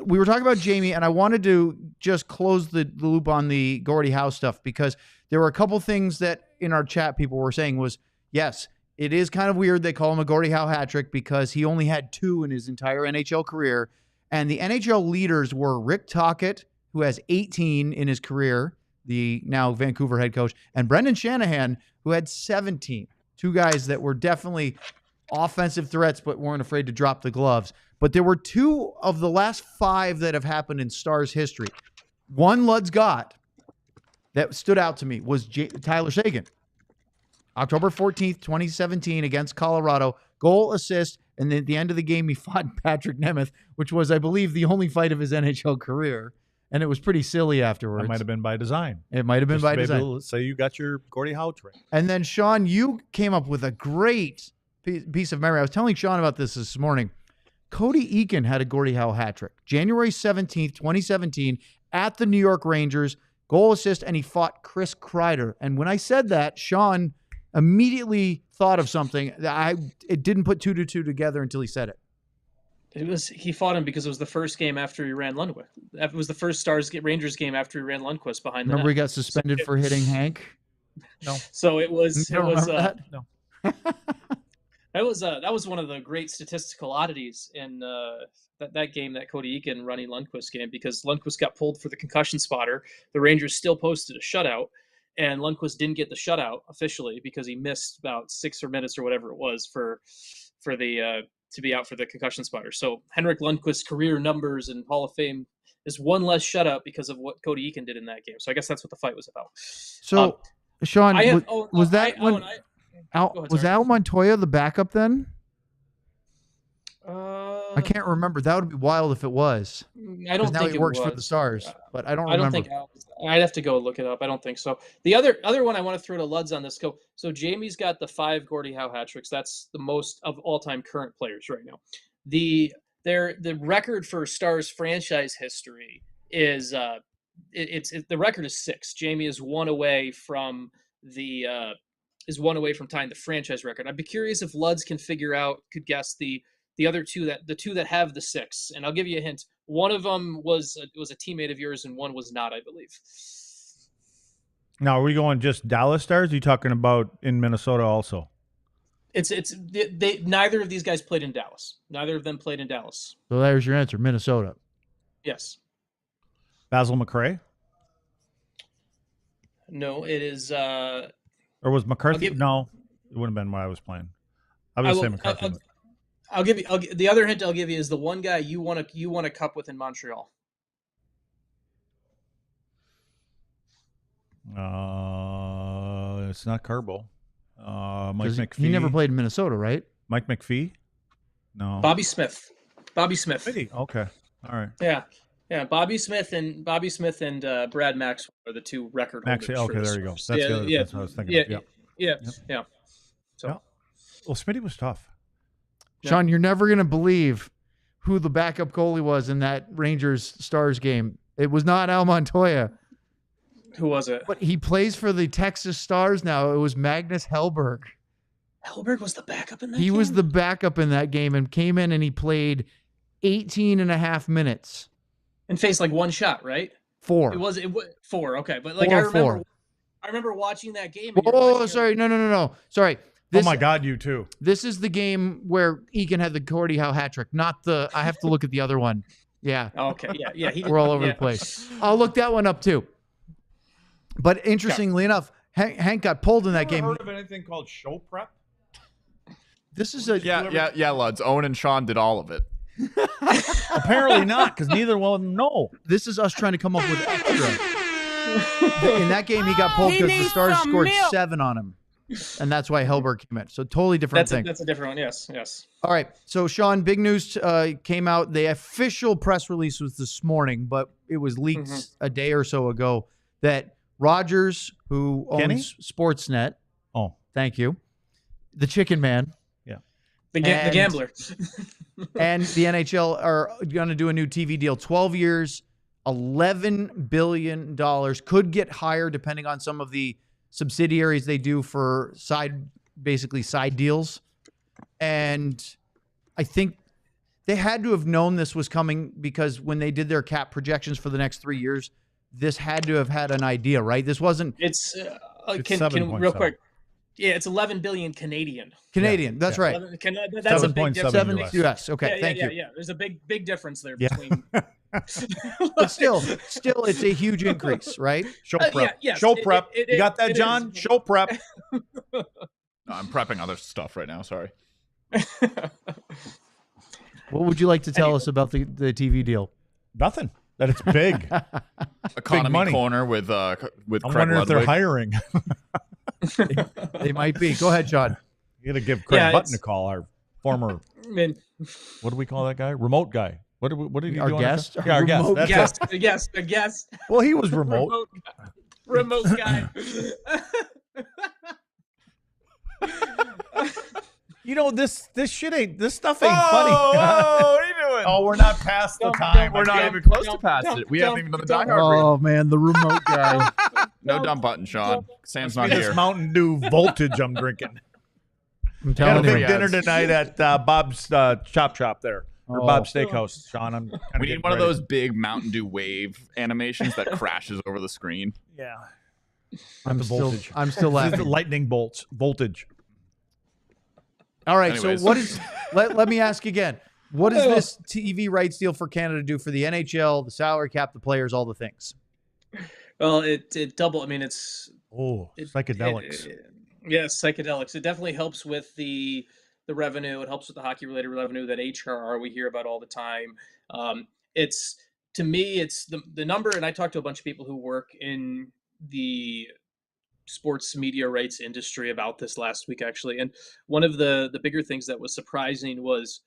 We were talking about Jamie, and I wanted to just close the loop on the Gordie Howe stuff because there were a couple things that in our chat people were saying was, yes, it is kind of weird they call him a Gordie Howe hat trick because he only had 2 in his entire NHL career. And the NHL leaders were Rick Tocchet, who has 18 in his career, the now Vancouver head coach, and Brendan Shanahan, who had 17. 2 guys that were definitely offensive threats but weren't afraid to drop the gloves. But there were 2 of the last 5 that have happened in Stars history. One Lud's got that stood out to me was Tyler Seguin. October 14th, 2017 against Colorado, goal, assist, and then at the end of the game he fought Patrick Nemeth, which was, I believe, the only fight of his NHL career. And it was pretty silly afterwards. It might have been by design. It might have been by design. Say you got your Gordie Howe trick. And then, Sean, you came up with a great piece of memory. I was telling Sean about this morning. Cody Eakin had a Gordie Howe hat trick. January 17th, 2017, at the New York Rangers, goal, assist, and he fought Chris Kreider. And when I said that, Sean immediately thought of something that it didn't put 2 to 2 together until he said it. He fought him because it was the first game after he ran Lundqvist. It was the first Rangers game after he ran Lundqvist behind the Remember net. he got suspended for hitting Hank? No. So it was. You don't remember that? No. That was one of the great statistical oddities in that game, that Cody Eakin running Lundqvist game, because Lundqvist got pulled for the concussion spotter. The Rangers still posted a shutout, and Lundqvist didn't get the shutout officially because he missed about 6 minutes or whatever it was for the to be out for the concussion spotter. So Henrik Lundqvist's career numbers and Hall of Fame is one less shutout because of what Cody Eakin did in that game. So I guess that's what the fight was about. So, Sean, was that was Al Montoya the backup then? I can't remember. That would be wild if it was. I don't think now he works was. for the Stars, but I don't remember. I don't think I'd have to go look it up. I don't think so. The other one I want to throw to Luds on this go. So Jamie's got the 5 Gordie Howe hat tricks. That's the most of all-time current players right now. The record for Stars franchise history is the record is 6. Jamie is one away from tying the franchise record. I'd be curious if Luds could guess the other 2 the 2 that have the 6. And I'll give you a hint. One of them was a teammate of yours, and one was not, I believe. Now, are we going just Dallas Stars? Are you talking about in Minnesota also? They neither of these guys played in Dallas. Neither of them played in Dallas. So there's your answer, Minnesota. Yes. Basil McRae? No, it is. Or was McCarthy? No, it wouldn't have been what I was playing. I would say McCarthy. I'll give you the other hint. I'll give you is the one guy you won a cup with in Montreal. It's not Carbo. Mike McPhee. He never played in Minnesota, right? Mike McPhee? No. Bobby Smith. Okay. All right. Yeah. Bobby Smith and Brad Maxwell are the 2 record holders. Okay, there you go. That's the other. That's what I was thinking. Yeah. So. Yeah. Well, Smitty was tough. Sean, you're never going to believe who the backup goalie was in that Rangers Stars game. It was not Al Montoya. Who was it? But he plays for the Texas Stars now. It was Magnus Hellberg. Hellberg was the backup in that game? He was the backup in that game and came in and he played 18 and a half minutes. And faced like 1 shot, right? 4. It was 4, okay. But I remember watching that game. Oh, sorry. No. Sorry. Oh my God, you too. This is the game where Eakin had the Gordie Howe hat trick, not the. I have to look at the other one. Yeah. Okay. Yeah. We're all over the place. I'll look that one up too. But interestingly enough, Hank got pulled in that game. Heard of anything called show prep? This is a Yeah, Luds. Owen and Sean did all of it. Apparently not, because neither one of them know. This is us trying to come up with extra. In that game, he got pulled because the Stars scored 7 on him, and that's why Hellberg came in. So totally different thing. That's a different one. Yes. All right. So Sean, big news came out. The official press release was this morning, but it was leaked a day or so ago that Rogers, who owns Sportsnet, thank you, the Chicken Man, the gambler, and the NHL are going to do a new TV deal. 12 years, $11 billion. Could get higher depending on some of the subsidiaries they do for side deals. And I think they had to have known this was coming because when they did their cap projections for the next 3 years, this had to have had an idea, right? This wasn't. It's real quick. Yeah, it's 11 billion Canadian. That's right. That's a big difference. 7.7 US. Okay, thank you. Yeah, there's a big difference there between. But still, it's a huge increase, right? Show prep. Show prep. You got that, John? Is. Show prep. No, I'm prepping other stuff right now. Sorry. What would you like to tell us about the TV deal? Nothing. That it's big. Economy money. Corner with I'm Craig wondering if they're Ludwig. hiring. They might be. Go ahead, John. You got to give Craig Button a call. Our former, what do we call that guy? Remote guy. What did he Our do? guest? Yeah, our guest. That's A guest. Well, he was remote. Remote guy. You know, this stuff ain't funny. Whoa, what are you doing? Oh, we're not past the time. We're not even close to past it. We haven't even done the Die Hard. Oh man, the remote guy. No dumb button, Sean. Sam's not This here. Mountain Dew voltage I'm drinking. I'm Had a telling big you. dinner tonight at Bob's Chop Shop there. Or Bob's Steakhouse, Sean. I'm kinda We need getting one of ready. those big Mountain Dew wave animations that crashes over the screen. Yeah. I'm the still voltage. I'm still This is laughing. the lightning bolts voltage. All right, Anyways. so what is let me ask again. What does this TV rights deal for Canada do for the NHL, the salary cap, the players, all the things? Well, it double. I mean, it's Psychedelics. Yes, psychedelics. It definitely helps with the revenue. It helps with the hockey related revenue, that HRR we hear about all the time. It's, to me, it's the number. And I talked to a bunch of people who work in the sports media rights industry about this last week, actually. And one of the bigger things that was surprising was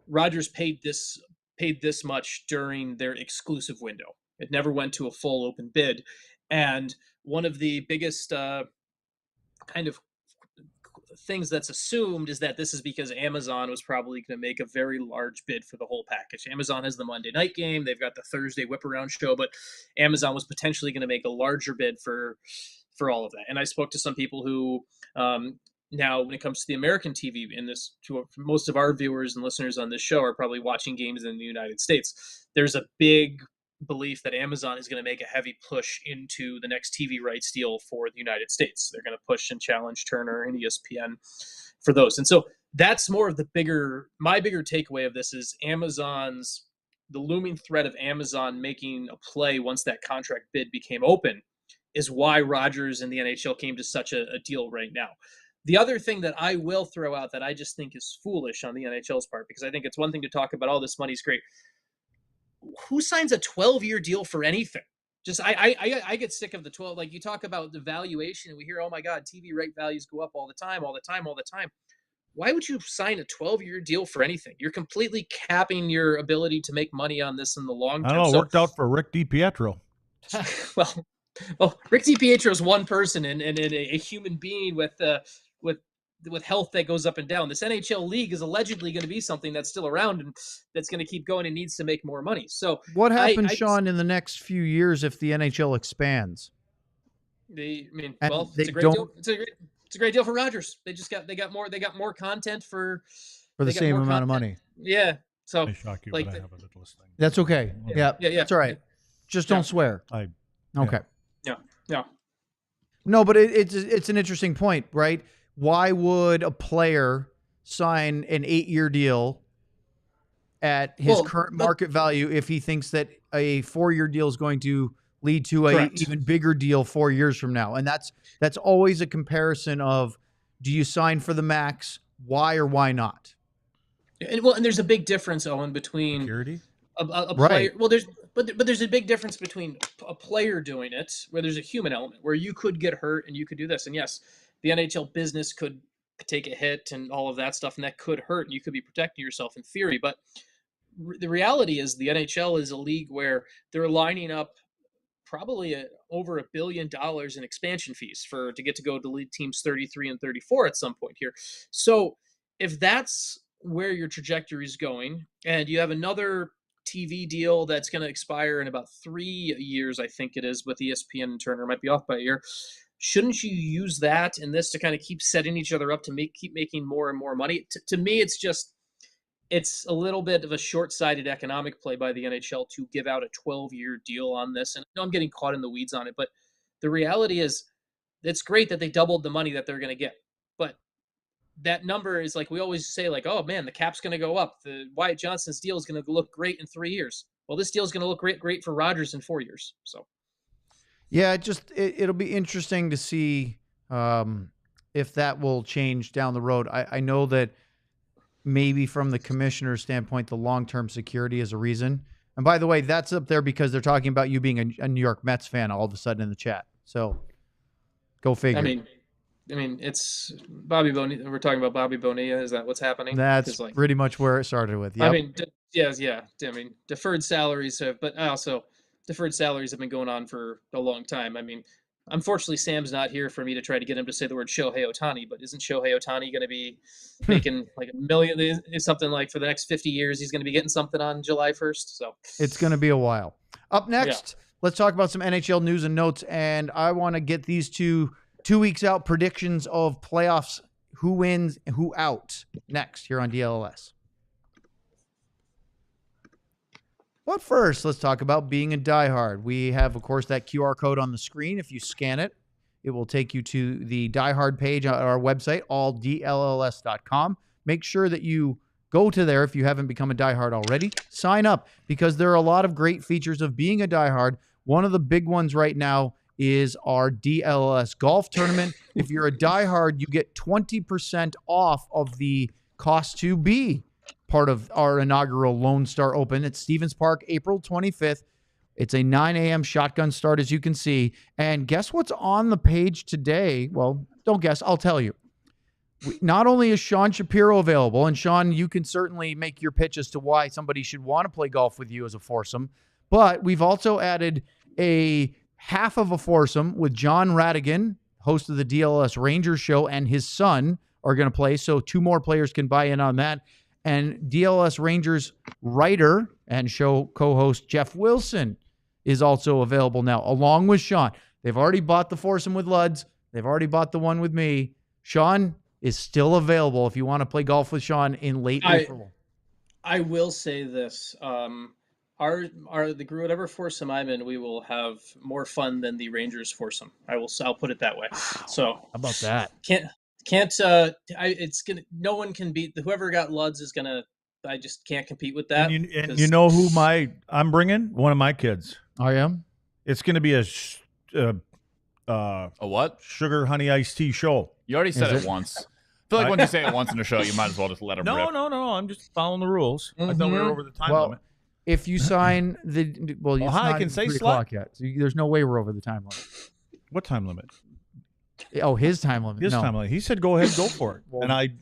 Rogers paid this much during their exclusive window. It never went to a full open bid. And one of the biggest kind of things that's assumed is that this is because Amazon was probably going to make a very large bid for the whole package. Amazon has the Monday night game. They've got the Thursday whip around show, but Amazon was potentially going to make a larger bid for all of that. And I spoke to some people who now, when it comes to the American TV, most of our viewers and listeners on this show are probably watching games in the United States. There's a big belief that Amazon is going to make a heavy push into the next TV rights deal for the United States. They're going to push and challenge Turner and ESPN for those. And so that's more of my bigger takeaway of this is the looming threat of Amazon making a play once that contract bid became open is why Rogers and the NHL came to such a deal right now. The other thing that I will throw out that I just think is foolish on the NHL's part, because I think it's one thing to talk about all this money's great. Who signs a 12-year deal for anything? Just I get sick of the 12. Like, you talk about the valuation and we hear, oh my God, TV right values go up all the time. Why would you sign a 12-year deal for anything? You're completely capping your ability to make money on this in the long term. I don't know. It worked out for Rick DiPietro. Well, Rick DiPietro is one person and a human being with health that goes up and down. This NHL league is allegedly going to be something that's still around and that's going to keep going and needs to make more money. So what happens, Sean, in the next few years if the NHL expands? It's a great deal. It's a great deal for Rogers. They got more content for the same amount of money. Yeah. So I shock you, like but I have a little listening. That's okay. Yeah. That's all right. Just don't swear. Okay. Yeah. No, but it's an interesting point, right? Why would a player sign an 8-year deal at his current market value if he thinks that a 4-year deal is going to lead to a Correct. even bigger deal 4 years from now. And that's always a comparison of, do you sign for the max? Why or why not? And there's a big difference, Owen, between Security? a Right. player. Well, there's a big difference between a player doing it, where there's a human element, where you could get hurt and you could do this. And yes, the NHL business could take a hit and all of that stuff, and that could hurt, and you could be protecting yourself in theory. But the reality is, the NHL is a league where they're lining up probably over $1 billion in expansion fees to get to go to lead teams 33 and 34 at some point here. So if that's where your trajectory is going, and you have another TV deal that's going to expire in about 3 years, I think it is, with ESPN and Turner, might be off by a year. Shouldn't you use that and this to kind of keep setting each other up to keep making more and more money? To me, it's a little bit of a short-sighted economic play by the NHL to give out a 12-year deal on this. And I know I'm getting caught in the weeds on it, but the reality is, it's great that they doubled the money that they're going to get. But that number is, like we always say, like, oh man, the cap's going to go up. The Wyatt Johnston's deal is going to look great in 3 years. Well, this deal is going to look great for Rogers in 4 years. So, Yeah, it'll be interesting to see if that will change down the road. I know that maybe from the commissioner's standpoint, the long-term security is a reason. And by the way, that's up there because they're talking about you being a New York Mets fan all of a sudden in the chat. So go figure. I mean, it's Bobby Bonilla. We're talking about Bobby Bonilla. Is that what's happening? That's pretty much where it started with. Yep. I mean, yeah. I mean, deferred salaries have been going on for a long time. I mean, unfortunately, Sam's not here for me to try to get him to say the word Shohei Ohtani, but isn't Shohei Ohtani going to be making like $1 million, something like for the next 50 years? He's going to be getting something on July 1st. So it's going to be a while. Up next, let's talk about some NHL news and notes. And I want to get these 2 weeks out predictions of playoffs, who wins and who out, next here on DLLS. But first, let's talk about being a diehard. We have, of course, that QR code on the screen. If you scan it, it will take you to the diehard page on our website, alldlls.com. Make sure that you go to there if you haven't become a diehard already. Sign up, because there are a lot of great features of being a diehard. One of the big ones right now is our DLLS golf tournament. If you're a diehard, you get 20% off of the cost to be part of our inaugural Lone Star Open at Stevens Park, April 25th. It's a 9 a.m. shotgun start, as you can see. And guess what's on the page today? Well, don't guess. I'll tell you. Not only is Sean Shapiro available, and Sean, you can certainly make your pitch as to why somebody should want to play golf with you as a foursome, but we've also added a half of a foursome with John Radigan, host of the DLLS Rangers show, and his son are going to play. So 2 more players can buy in on that. And DLLS Rangers writer and show co-host Jeff Wilson is also available now, along with Sean. They've already bought the foursome with Luds. They've already bought the one with me. Sean is still available if you want to play golf with Sean in late April. I will say this. The group, whatever foursome I'm in, we will have more fun than the Rangers foursome. I'll put it that way. So how about that? No one can beat whoever got Luds is gonna. I just can't compete with that. And you know who I'm bringing? One of my kids. I am. It's going to be A what? Sugar honey iced tea show. You already said it once. I feel like when you say it once in a show, you might as well just let them rip. No. I'm just following the rules. I thought we were over the time limit. If you sign the I can say 3 slut. o'clock yet. So there's no way we're over the time limit. What time limit? Oh, his time limit. Time limit. He said, "Go ahead, go for it," and I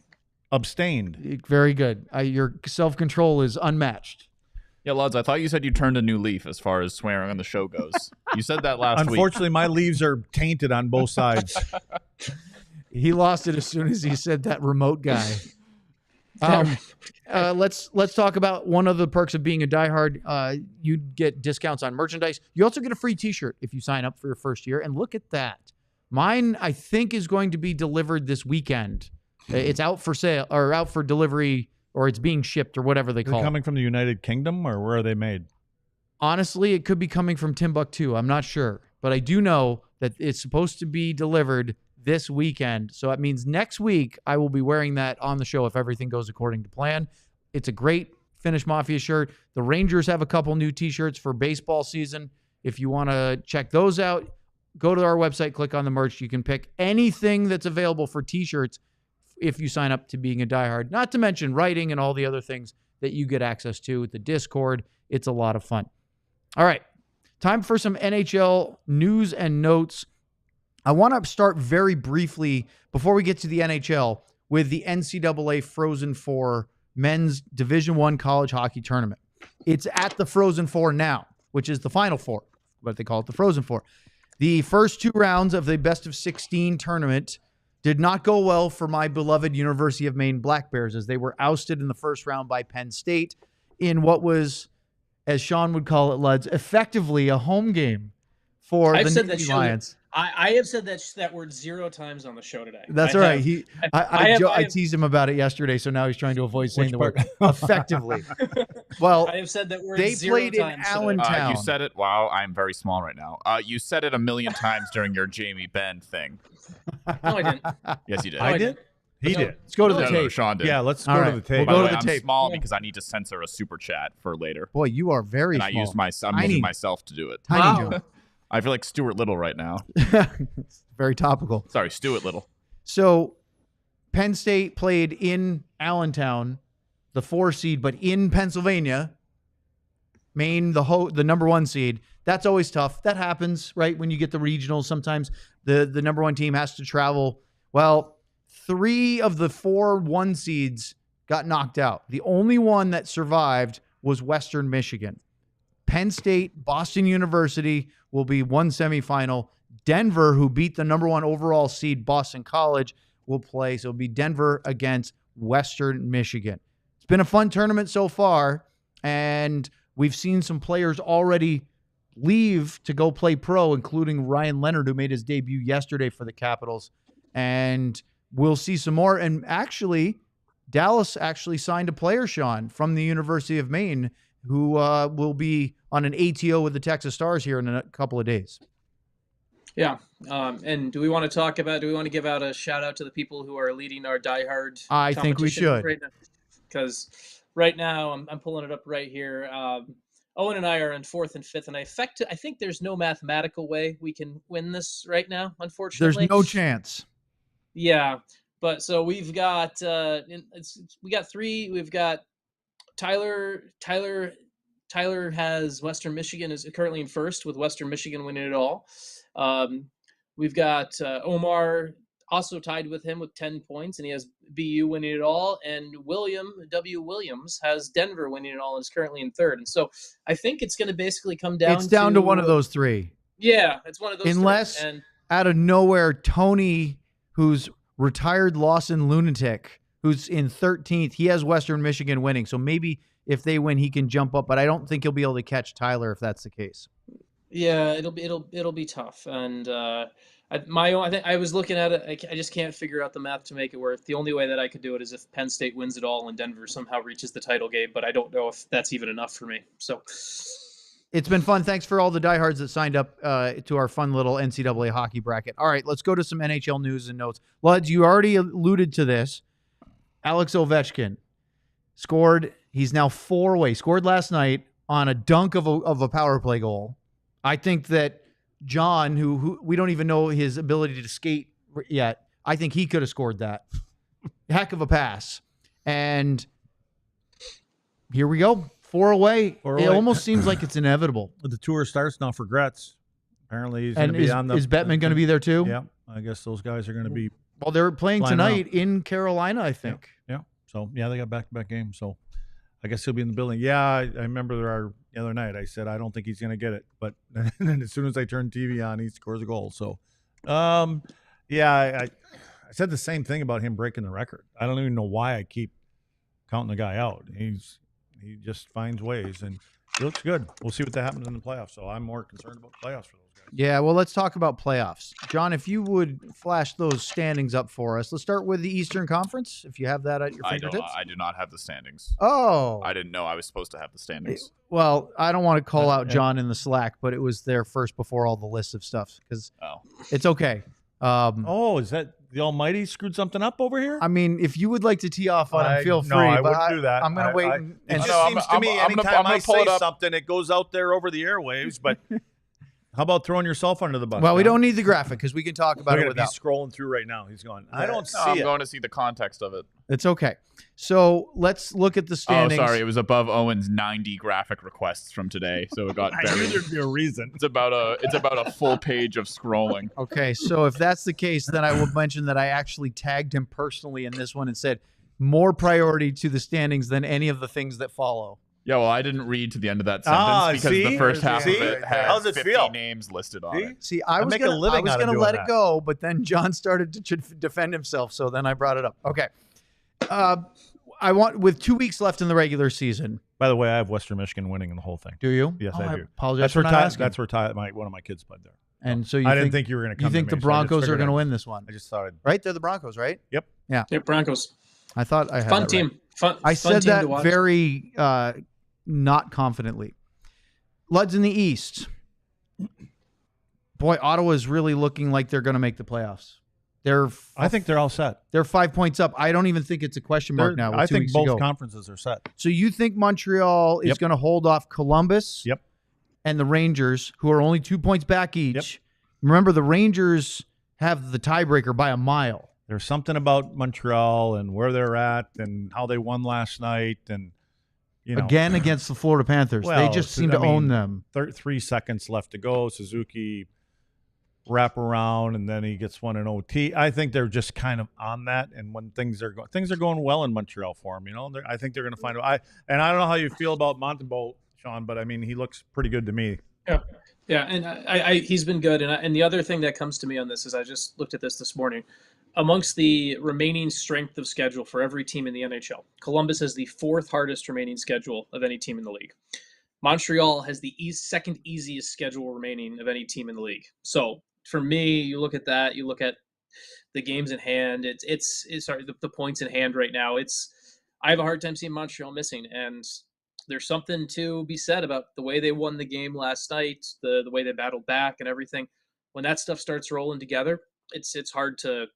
abstained. Very good. Your self-control is unmatched. Yeah, Luds, I thought you said you turned a new leaf as far as swearing on the show goes. You said that last week. Unfortunately, my leaves are tainted on both sides. He lost it as soon as he said that remote guy. Let's talk about one of the perks of being a diehard. You get discounts on merchandise. You also get a free T-shirt if you sign up for your first year. And look at that. Mine, I think, is going to be delivered this weekend. It's out for sale or out for delivery, or it's being shipped, or whatever they call it. Coming from the United Kingdom, or where are they made? Honestly, it could be coming from Timbuktu. I'm not sure. But I do know that it's supposed to be delivered this weekend. So that means next week I will be wearing that on the show if everything goes according to plan. It's a great Finnish Mafia shirt. The Rangers have a couple new T-shirts for baseball season. If you want to check those out, go to our website, click on the merch. You can pick anything that's available for t-shirts if you sign up to being a diehard, not to mention writing and all the other things that you get access to with the Discord. It's a lot of fun. All right, time for some NHL news and notes. I want to start very briefly before we get to the NHL with the NCAA Frozen Four men's Division I college hockey tournament. It's at the Frozen Four now, which is the Final Four, but they call it the Frozen Four. The first 2 rounds of the best of 16 tournament did not go well for my beloved University of Maine Black Bears, as they were ousted in the first round by Penn State in what was, as Sean would call it, Luds, effectively a home game for the Nittany Lions. I have said that word 0 times on the show today. That's all right. I teased him about it yesterday, so now he's trying to avoid saying the word effectively. Well, I have said that word they 0 played in times Allentown. You said it. Wow, I'm very small right now. You said it a million times during your Jamie Benn thing. No, I didn't. Yes, you did. I did? He did. Let's go to the No, tape. Sean did. Yeah, let's All go right. to the tape. We'll By go the to way, the I'm tape. small because I need to censor a super chat for later, Boy, you are very and I small. I'm using myself to do it. Tiny Wow. John. I feel like Stuart Little right now. Very topical. Sorry, Stuart Little. So Penn State played in Allentown, the 4 seed, but in Pennsylvania, Maine, the number 1 seed. That's always tough. That happens, right? When you get the regionals, sometimes the number 1 team has to travel. Well, 3 of the 4 1 seeds got knocked out. The only one that survived was Western Michigan. Penn State, Boston University will be one semifinal. Denver, who beat the number 1 overall seed, Boston College, will play. So it'll be Denver against Western Michigan. It's been a fun tournament so far, and we've seen some players already leave to go play pro, including Ryan Leonard, who made his debut yesterday for the Capitals. And we'll see some more. And actually, Dallas actually signed a player, Sean, from the University of Maine, who will be on an ATO with the Texas Stars here in a couple of days. Yeah. And do we want to give out a shout out to the people who are leading our diehard? I think we should. Right now? Because right now, I'm pulling it up right here. Owen and I are in 4th and 5th, and I think there's no mathematical way we can win this right now, unfortunately. There's no chance. Yeah. But so we've got we got 3. We've got Tyler has Western Michigan is currently in 1st with Western Michigan winning it all. We've got Omar also tied with him with 10 points, and he has BU winning it all. And William W. Williams has Denver winning it all and is currently in 3rd. And so I think it's going to basically come down. It's down to one of those 3. Yeah, it's one of those. Unless 3. And out of nowhere, Tony, who's retired Lawson lunatic, who's in 13th, he has Western Michigan winning. So maybe if they win, he can jump up. But I don't think he'll be able to catch Tyler if that's the case. yeah, it'll be tough. And I think I was looking at it. I just can't figure out the math to make it work. The only way that I could do it is if Penn State wins it all and Denver somehow reaches the title game. But I don't know if that's even enough for me. So It's been fun. Thanks for all the diehards that signed up to our fun little NCAA hockey bracket. All right, let's go to some NHL news and notes. Luds, you already alluded to this. Alex Ovechkin scored. He's now 4 away. Scored last night on a dunk of a power play goal. I think that John, who we don't even know his ability to skate yet, I think he could have scored that. Heck of a pass. And here we go. 4 away. It almost seems like it's inevitable. The tour starts now for Gretz. Apparently he's And going to be on the... is Bettman going to be there too? Yeah, I guess those guys are going to be... Well, they're playing Flying tonight in Carolina, I think. Yeah. So, yeah, they got back-to-back games. So, I guess he'll be in the building. Yeah, I remember the other night I said, I don't think he's going to get it. But then as soon as I turn TV on, he scores a goal. So, I said the same thing about him breaking the record. I don't even know why I keep counting the guy out. He just finds ways, and he looks good. We'll see what that happens in the playoffs. So, I'm more concerned about the playoffs for those guys. Yeah, well, let's talk about playoffs. John, if you would flash those standings up for us. Let's start with the Eastern Conference, if you have that at your fingertips. I do not have the standings. Oh. I didn't know I was supposed to have the standings. Well, I don't want to call out John in the Slack, but it was there first before all the lists of stuff because it's okay. Is that the Almighty screwed something up over here? I mean, if you would like to tee off on it, feel free. No, I but wouldn't do that. I'm going to wait. It just seems to me anytime I say something, it goes out there over the airwaves. But How about throwing yourself under the bus? Well, we John? don't need the graphic because we can talk about Look it at him. without. He's scrolling through right now. He's going, I don't see I'm it. going to see the context of it. It's okay. So let's look at the standings. Oh, sorry. It was above Owen's 90 graphic requests from today, so it got I knew buried. there'd be a reason. It's about a full page of scrolling. Okay, so if that's the case, then I will mention that I actually tagged him personally in this one and said more priority to the standings than any of the things that follow. Yeah, well, I didn't read to the end of that sentence because see? the first half See? of it had How's it 50 feel? names listed on See? it. See, I was make a gonna living out of doing let that. it go, but then John started to defend himself, so then I brought it up. Okay, I want with 2 weeks left in the regular season. By the way, I have Western Michigan winning in the whole thing. Do you? Yes, Oh, I do. Apologize That's for where not asking. That's where one of my kids played there. And so I didn't think you were going to come. you think to the me, so I just Broncos are figured going to I'd- win this one, I just thought I'd, right? They're the Broncos, right? Yep. Yeah. Yeah, Broncos. I thought I had Fun that team. right. Fun. I fun said team to that watch. very not confidently. Luds in the East. Boy, Ottawa is really looking like they're going to make the playoffs. I think they're all set. They're 5 points up. I don't even think it's a question mark now. With I 2 think weeks both to go. conferences are set. So you think Montreal is Yep. going to hold off Columbus? Yep. And the Rangers, who are only 2 points back each. Yep. Remember, the Rangers have the tiebreaker by a mile. There's something about Montreal and where they're at and how they won last night and Again against the Florida Panthers. Well, they just seem to own them. 3 seconds left to go. Suzuki wrap around and then he gets one in OT. I think they're just kind of on that. And when things are going well in Montreal for them, I think they're going to find out. I don't know how you feel about Montembeault, Sean, but I mean he looks pretty good to me. Yeah, and I he's been good. And the other thing that comes to me on this is I just looked at this morning. Amongst the remaining strength of schedule for every team in the NHL, Columbus has the 4th hardest remaining schedule of any team in the league. Montreal has the second easiest schedule remaining of any team in the league. So for me, you look at that, you look at the games in hand. It's the points in hand right now. I have a hard time seeing Montreal missing, and there's something to be said about the way they won the game last night, the way they battled back and everything. When that stuff starts rolling together, it's hard to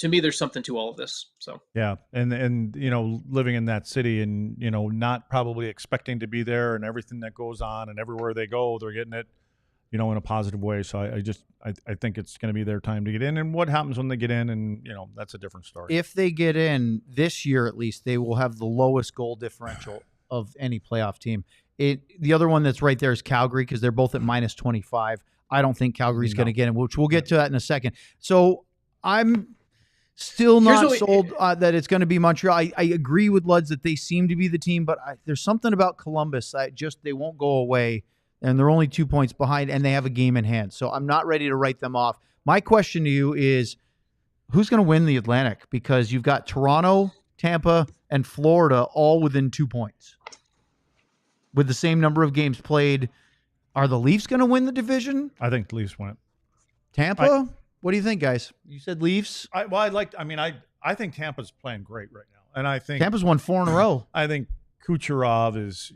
me, there's something to all of this. So Yeah, and living in that city and not probably expecting to be there and everything that goes on and everywhere they go, they're getting it, in a positive way. So I think it's going to be their time to get in. And what happens when they get in, and that's a different story. If they get in this year, at least they will have the lowest goal differential of any playoff team. The other one that's right there is Calgary because they're both at minus 25. I don't think Calgary's going to get in, which we'll get to that in a second. So I'm still not sold that it's going to be Montreal. I agree with Luds that they seem to be the team, but there's something about Columbus they won't go away, and they're only 2 points behind, and they have a game in hand. So I'm not ready to write them off. My question to you is, who's going to win the Atlantic? Because you've got Toronto, Tampa, and Florida all within 2 points with the same number of games played. Are the Leafs going to win the division? I think the Leafs win it. Tampa? What do you think, guys? You said Leafs? I think Tampa's playing great right now. And I think Tampa's won 4 in a row. I think Kucherov is,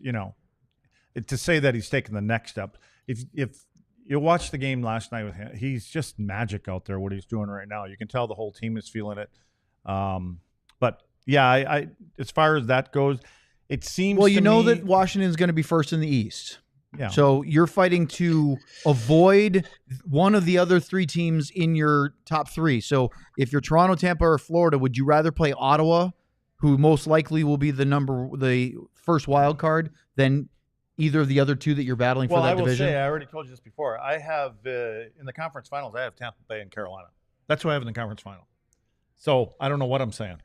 to say that he's taken the next step. If you watch the game last night with him, he's just magic out there, what he's doing right now. You can tell the whole team is feeling it. But yeah, I as far as that goes, it seems that Washington's going to be first in the East. Yeah. So you're fighting to avoid one of the other 3 teams in your top 3. So if you're Toronto, Tampa, or Florida, would you rather play Ottawa, who most likely will be the first wild card, than either of the other 2 that you're battling for that division? Well, I will say, I already told you this before. I have in the conference finals, I have Tampa Bay and Carolina. That's who I have in the conference final. So I don't know what I'm saying.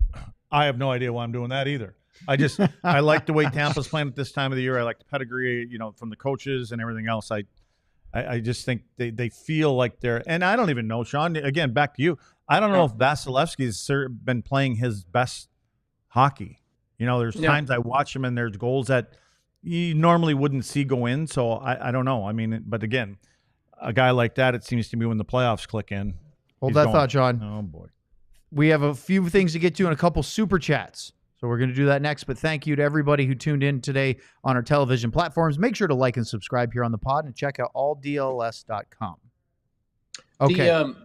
I have no idea why I'm doing that either. I like the way Tampa's playing at this time of the year. I like the pedigree, from the coaches and everything else. I just think they feel like they're, and I don't even know, Sean, again, back to you. I don't know if Vasilevsky's been playing his best hockey. There's times I watch him and there's goals that you normally wouldn't see go in. So I don't know. I mean, but again, a guy like that, it seems to me when the playoffs click in. Hold that thought, John. Oh, boy. We have a few things to get to and a couple super chats. So we're going to do that next. But thank you to everybody who tuned in today on our television platforms. Make sure to like and subscribe here on the pod and check out alldlls.com. Okay. And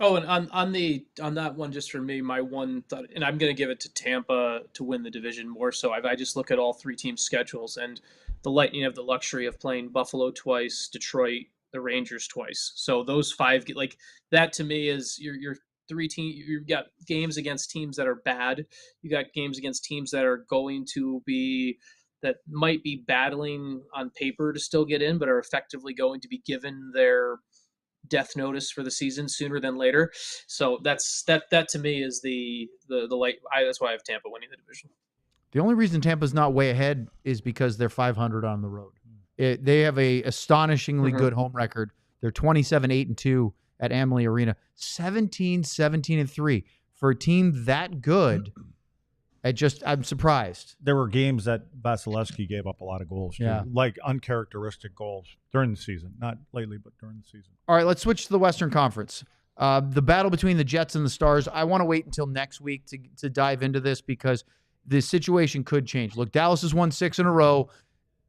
on that one, just for me, my one thought, and I'm going to give it to Tampa to win the division more so. I just look at all 3 teams' schedules, and the Lightning have the luxury of playing Buffalo twice, Detroit, the Rangers twice. So those 5, like that to me is your 3 team. You've got games against teams that are bad. You got games against teams that are going to be, that might be battling on paper to still get in, but are effectively going to be given their death notice for the season sooner than later. So that to me is the light. That's why I have Tampa winning the division. The only reason Tampa's not way ahead is because they're 500 on the road. They have a astonishingly good home record. They're 27-8-2 at Amalie Arena, 17-17-3 for a team that good. I'm surprised. There were games that Vasilevsky gave up a lot of goals, too, like uncharacteristic goals during the season. Not lately, but during the season. All right, let's switch to the Western Conference. The battle between the Jets and the Stars, I want to wait until next week to dive into this because the situation could change. Look, Dallas has won 6 in a row.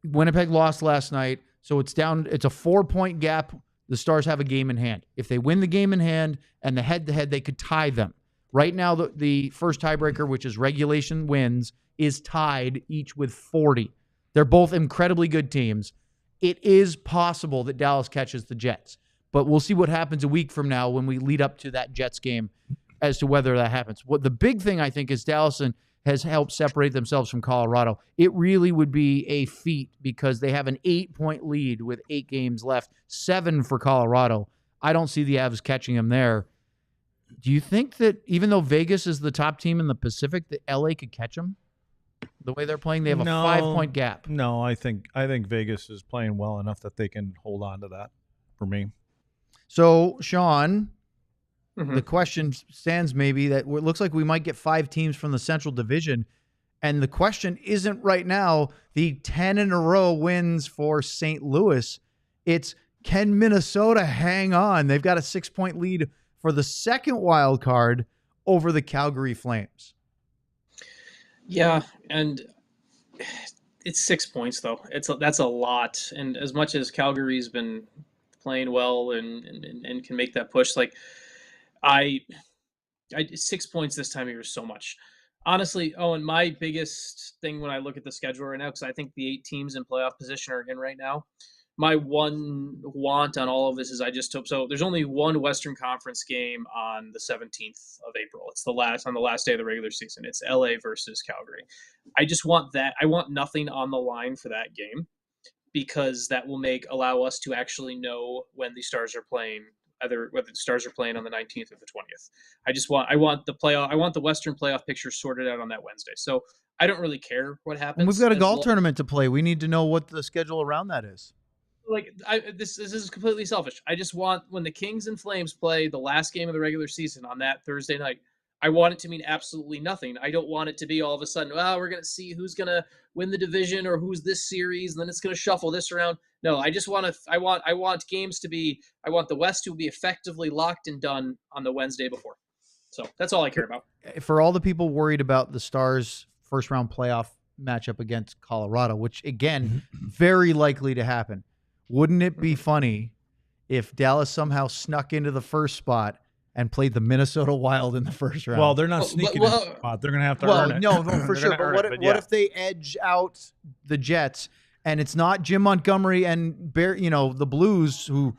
Winnipeg lost last night, so it's down. It's a 4-point gap. The Stars have a game in hand. If they win the game in hand and the head-to-head, they could tie them. Right now, the first tiebreaker, which is regulation wins, is tied each with 40. They're both incredibly good teams. It is possible that Dallas catches the Jets, but we'll see what happens a week from now when we lead up to that Jets game as to whether that happens. What the big thing, I think, is Dallas has helped separate themselves from Colorado. It really would be a feat because they have an 8-point lead with 8 games left, 7 for Colorado. I don't see the Avs catching them there. Do you think that even though Vegas is the top team in the Pacific, that LA could catch them? The way they're playing, they have a 5-point gap. No, I think Vegas is playing well enough that they can hold on to that for me. So, Sean, the question stands maybe that it looks like we might get 5 teams from the Central Division. And the question isn't right now the 10 in a row wins for St. Louis. It's, can Minnesota hang on? They've got a 6-point lead for the second wild card over the Calgary Flames. Yeah, and it's 6 points though. That's a lot. And as much as Calgary's been playing well and can make that push, like I 6 points this time of year is so much. Honestly, Owen, my biggest thing when I look at the schedule right now, because I think the 8 teams in playoff position are in right now, my one want on all of this is I just hope so. There's only one Western Conference game on the 17th of April. It's on the last day of the regular season. It's LA versus Calgary. I just want that. I want nothing on the line for that game because that will allow us to actually know when the Stars are playing, whether the Stars are playing on the 19th or the 20th. I want the Western playoff picture sorted out on that Wednesday. So I don't really care what happens. And we've got a golf tournament to play. We need to know what the schedule around that is. Like this is completely selfish. I just want when the Kings and Flames play the last game of the regular season on that Thursday night, I want it to mean absolutely nothing. I don't want it to be all of a sudden, we're going to see who's going to win the division or who's this series, and then it's going to shuffle this around. No, I just want I want games to be, I want the West to be effectively locked and done on the Wednesday before. So that's all I care about. For all the people worried about the Stars' first round playoff matchup against Colorado, which again, very likely to happen. Wouldn't it be funny if Dallas somehow snuck into the first spot and played the Minnesota Wild in the first round? Well, they're not sneaking in the spot. They're going to have to earn it. No, for sure. But what if they edge out the Jets and it's not Jim Montgomery and the Blues who,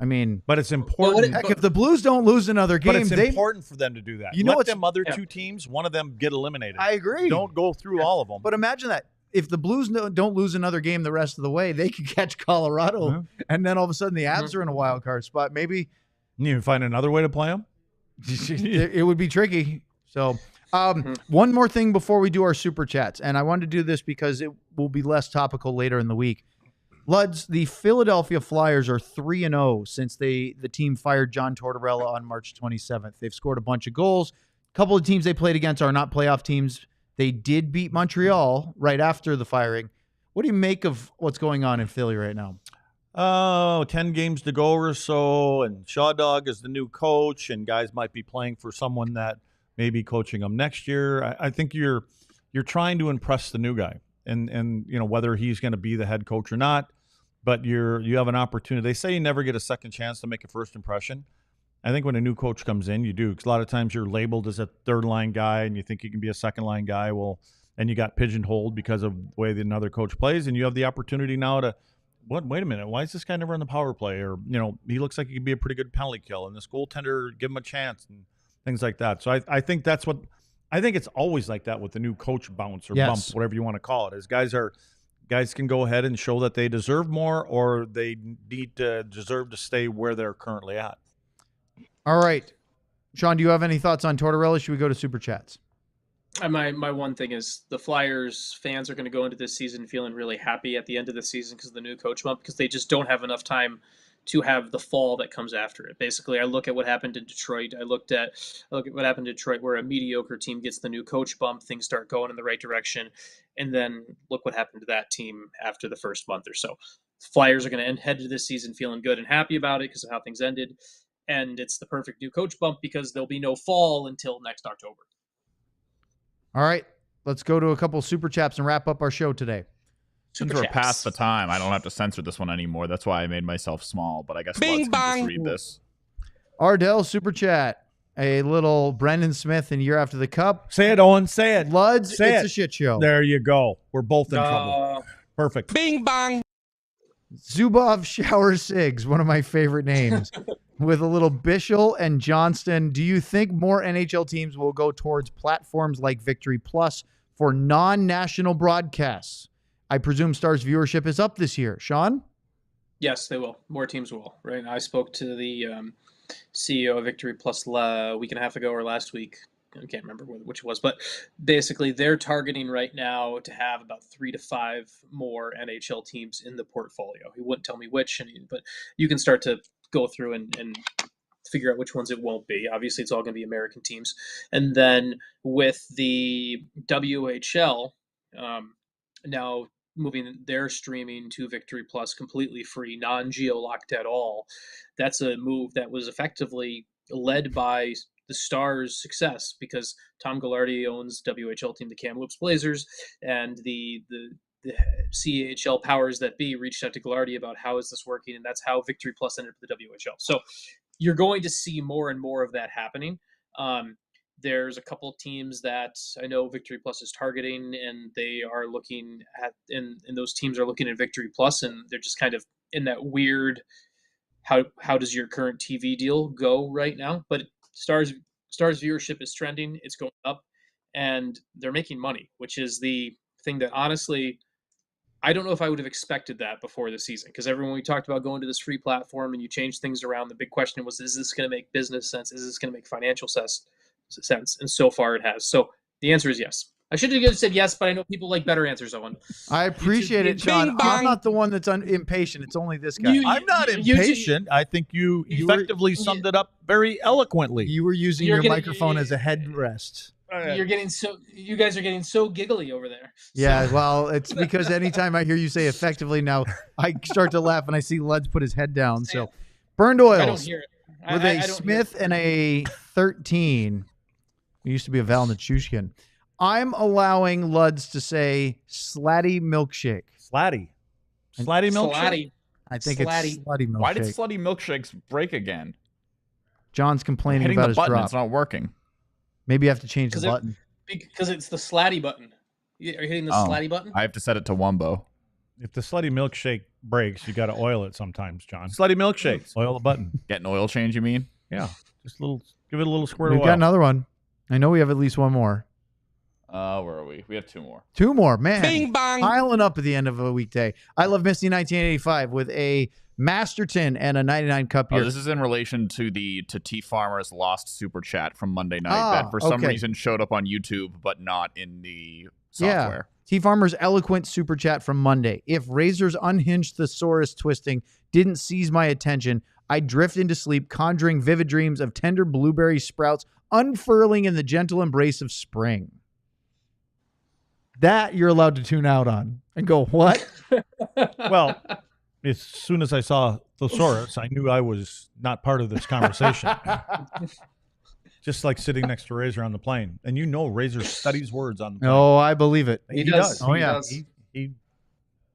I mean. But it's important. Heck, if the Blues don't lose another game. But it's important for them to do that. Let them other 2 teams, one of them get eliminated. I agree. Don't go through all of them. But imagine that. If the Blues don't lose another game the rest of the way, they could catch Colorado, and then all of a sudden the Avs are in a wild card spot. Maybe you can find another way to play them. It would be tricky. So, one more thing before we do our super chats, and I wanted to do this because it will be less topical later in the week. Luds, the Philadelphia Flyers are 3-0 since the team fired John Tortorella on March 27th. They've scored a bunch of goals. A couple of teams they played against are not playoff teams. They did beat Montreal right after the firing. What do you make of what's going on in Philly right now? 10 games to go or so, and Shaw Dog is the new coach, and guys might be playing for someone that may be coaching them next year. I think you're trying to impress the new guy, and whether he's going to be the head coach or not, but you have an opportunity. They say you never get a second chance to make a first impression. I think when a new coach comes in, you do, because a lot of times you're labeled as a third-line guy and you think you can be a second-line guy. Well, and you got pigeonholed because of the way that another coach plays, and you have the opportunity now to what? Wait a minute. Why is this guy never on the power play? Or, he looks like he could be a pretty good penalty kill, and this goaltender, give him a chance and things like that. So I think that's what I think it's always like that with the new coach bounce or bump, whatever you want to call it. Is guys can go ahead and show that they deserve more, or they deserve to stay where they're currently at. All right. Sean, do you have any thoughts on Tortorella? Should we go to Super Chats? My one thing is the Flyers fans are going to go into this season feeling really happy at the end of the season because of the new coach bump, because they just don't have enough time to have the fall that comes after it. Basically, I look at what happened in Detroit. I look at what happened in Detroit, where a mediocre team gets the new coach bump, things start going in the right direction, and then look what happened to that team after the first month or so. The Flyers are going to head to this season feeling good and happy about it because of how things ended, and it's the perfect new coach bump because there'll be no fall until next October. All right, let's go to a couple Super Chats and wrap up our show today. Since we're past the time, I don't have to censor this one anymore. That's why I made myself small, but I guess Lutz can just read this. Ardell Super Chat. A little Brendan Smith in Year After the Cup. Say it, Owen. Say it. Luds, say it's a shit show. There you go. We're both in trouble. Perfect. Bing bong. Zubov Shower Sigs, one of my favorite names. With a little Bichsel and Johnston, do you think more NHL teams will go towards platforms like Victory Plus for non-national broadcasts? I presume Stars viewership is up this year. Sean? Yes, they will. More teams will. Right. I spoke to the CEO of Victory Plus a week and a half ago or last week. I can't remember which it was, but basically they're targeting right now to have about 3 to 5 more NHL teams in the portfolio. He wouldn't tell me which, but you can start to go through and figure out which ones it won't be. Obviously, it's all going to be American teams. And then with the WHL, now moving their streaming to Victory Plus completely free, non-geo-locked at all, that's a move that was effectively led by the Stars' success because Tom Ghilardi owns WHL team, the Kamloops Blazers, and the CHL powers that be reached out to Ghilardi about how is this working, and that's how Victory Plus ended up with the WHL. So you're going to see more and more of that happening. There's a couple of teams that I know Victory Plus is targeting, and they are looking at, and those teams are looking at Victory Plus, and they're just kind of in that weird, how does your current TV deal go right now? But Stars viewership is trending, it's going up, and they're making money, which is the thing that honestly, I don't know if I would have expected that before the season, because everyone we talked about going to this free platform and you change things around, the big question was, is this going to make business sense? Is this going to make financial sense? And so far it has. So the answer is yes. I should have said yes, but I know people like better answers, Owen. I appreciate it, Sean. I'm not the one that's impatient. It's only this guy. I'm not impatient. I think you effectively summed it up very eloquently. You were using your microphone as a headrest. You guys are getting so giggly over there. Yeah, well, it's because anytime I hear you say effectively now, I start to laugh and I see Luds put his head down. So, Burned Oils. I don't hear it. With a Smith and a 13. It used to be a Valnichushkin. I'm allowing Luds to say Slatty Milkshake. Slatty Milkshake? I think it's Slutty Milkshake. Why did Slutty Milkshakes break again? John's complaining hitting about the his button, drop. It's not working. Maybe you have to change the button. Because it's the Slatty button. Are you hitting the Slatty button? I have to set it to Wumbo. If the Slutty Milkshake breaks, you got to oil it sometimes, John. Slutty Milkshakes. Oil the button. Get an oil change, you mean? Yeah. Just give it a little squirt of oil. We've got another one. I know we have at least one more. Where are we? We have 2 more. 2 more, man. Bing bong. Piling up at the end of a weekday. I Love Misty 1985 with a Masterton and a 99 Cup year. This is in relation to T Farmer's lost super chat from Monday night that for some reason showed up on YouTube but not in the software. Yeah. T Farmer's eloquent super chat from Monday. If Razor's unhinged thesaurus twisting didn't seize my attention, I'd drift into sleep, conjuring vivid dreams of tender blueberry sprouts unfurling in the gentle embrace of spring. That you're allowed to tune out on and go, what? Well, as soon as I saw thesaurus, I knew I was not part of this conversation. Just like sitting next to Razor on the plane. And you know Razor studies words on the plane. Oh, I believe it. He does. Oh, yeah. He's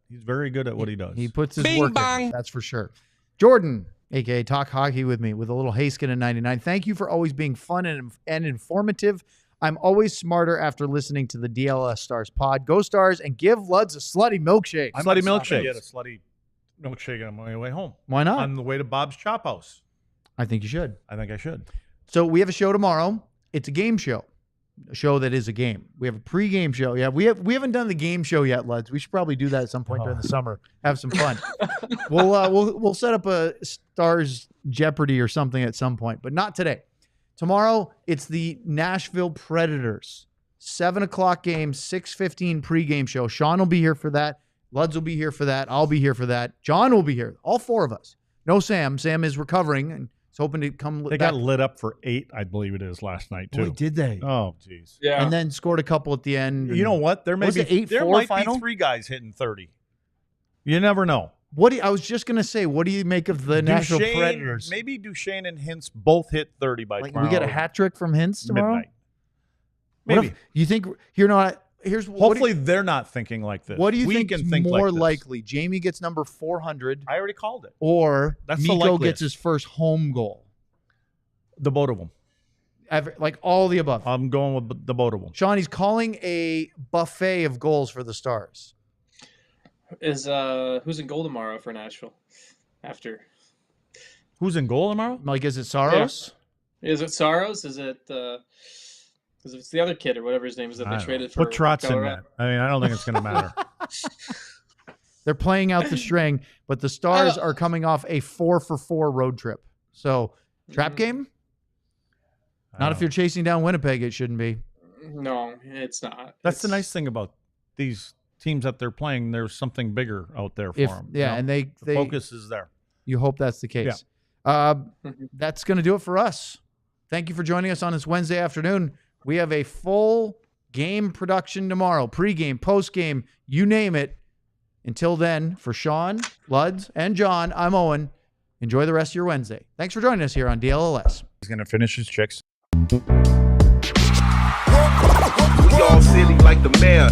very good at what he does. He puts his work in. That's for sure. Jordan, a.k.a. Talk Hockey with me, with a little Haskin in 99. Thank you for always being fun and informative. I'm always smarter after listening to the DLLS Stars pod. Go Stars and give Luds a slutty milkshake. Slutty milkshake. milkshake on my way home. Why not? On the way to Bob's Chop House. I think you should. I think I should. So we have a show tomorrow. It's a game show. A show that is a game. We have a pre-game show. Yeah, we haven't done the game show yet, Luds. We should probably do that at some point during the summer. Have some fun. We'll set up a Stars Jeopardy or something at some point, but not today. Tomorrow, it's the Nashville Predators. 7 o'clock game, 6:15 pre-game show. Sean will be here for that. Luds will be here for that. I'll be here for that. John will be here. All four of us. No Sam. Sam is recovering and is hoping to come They back. got lit up for 8, I believe it is, last night, too. Boy, did they? Oh, jeez. Yeah. And then scored a couple at the end. You know what? There Was it 8-4 might final? be 3 guys hitting 30. You never know. I was just gonna say, what do you make of the Nashville Predators? Maybe Duchesne and Hintz both hit 30 by Like tomorrow. we get a hat trick from Hintz tomorrow. midnight. What Maybe. if you think you're not? Here's Hopefully they're not thinking like this. what do you We think can is think more like this. likely? Jamie gets number 400, I already called it. or That's the Mikko likeliest. gets his first home goal. The both of them. Like all the above. I'm going with the both of them. Sean, he's calling a buffet of goals for the Stars. Is who's in goal tomorrow for Nashville? After Who's in goal tomorrow? Like, is it Saros? is it Saros? Is it because it's the other kid or whatever his name is that I they don't traded know. for? Put Trotz in Colorado? that. I mean, I don't think it's going to matter. They're playing out the string, but the Stars are coming off a 4-for-4 road trip. So, trap game? Not if you're chasing down Winnipeg, it shouldn't be. No, it's not. That's the nice thing about these teams that they're playing. There's something bigger out there for them. Yeah, and they the focus is there. You hope that's the case. That's going to do it for us. Thank you for joining us on this Wednesday afternoon. We have a full game production tomorrow, pregame, postgame, you name it. Until then, for Sean, Luds, and John, I'm Owen. Enjoy the rest of your Wednesday. Thanks for joining us here on DLLS. He's going to finish his chicks. We all silly like the mayor.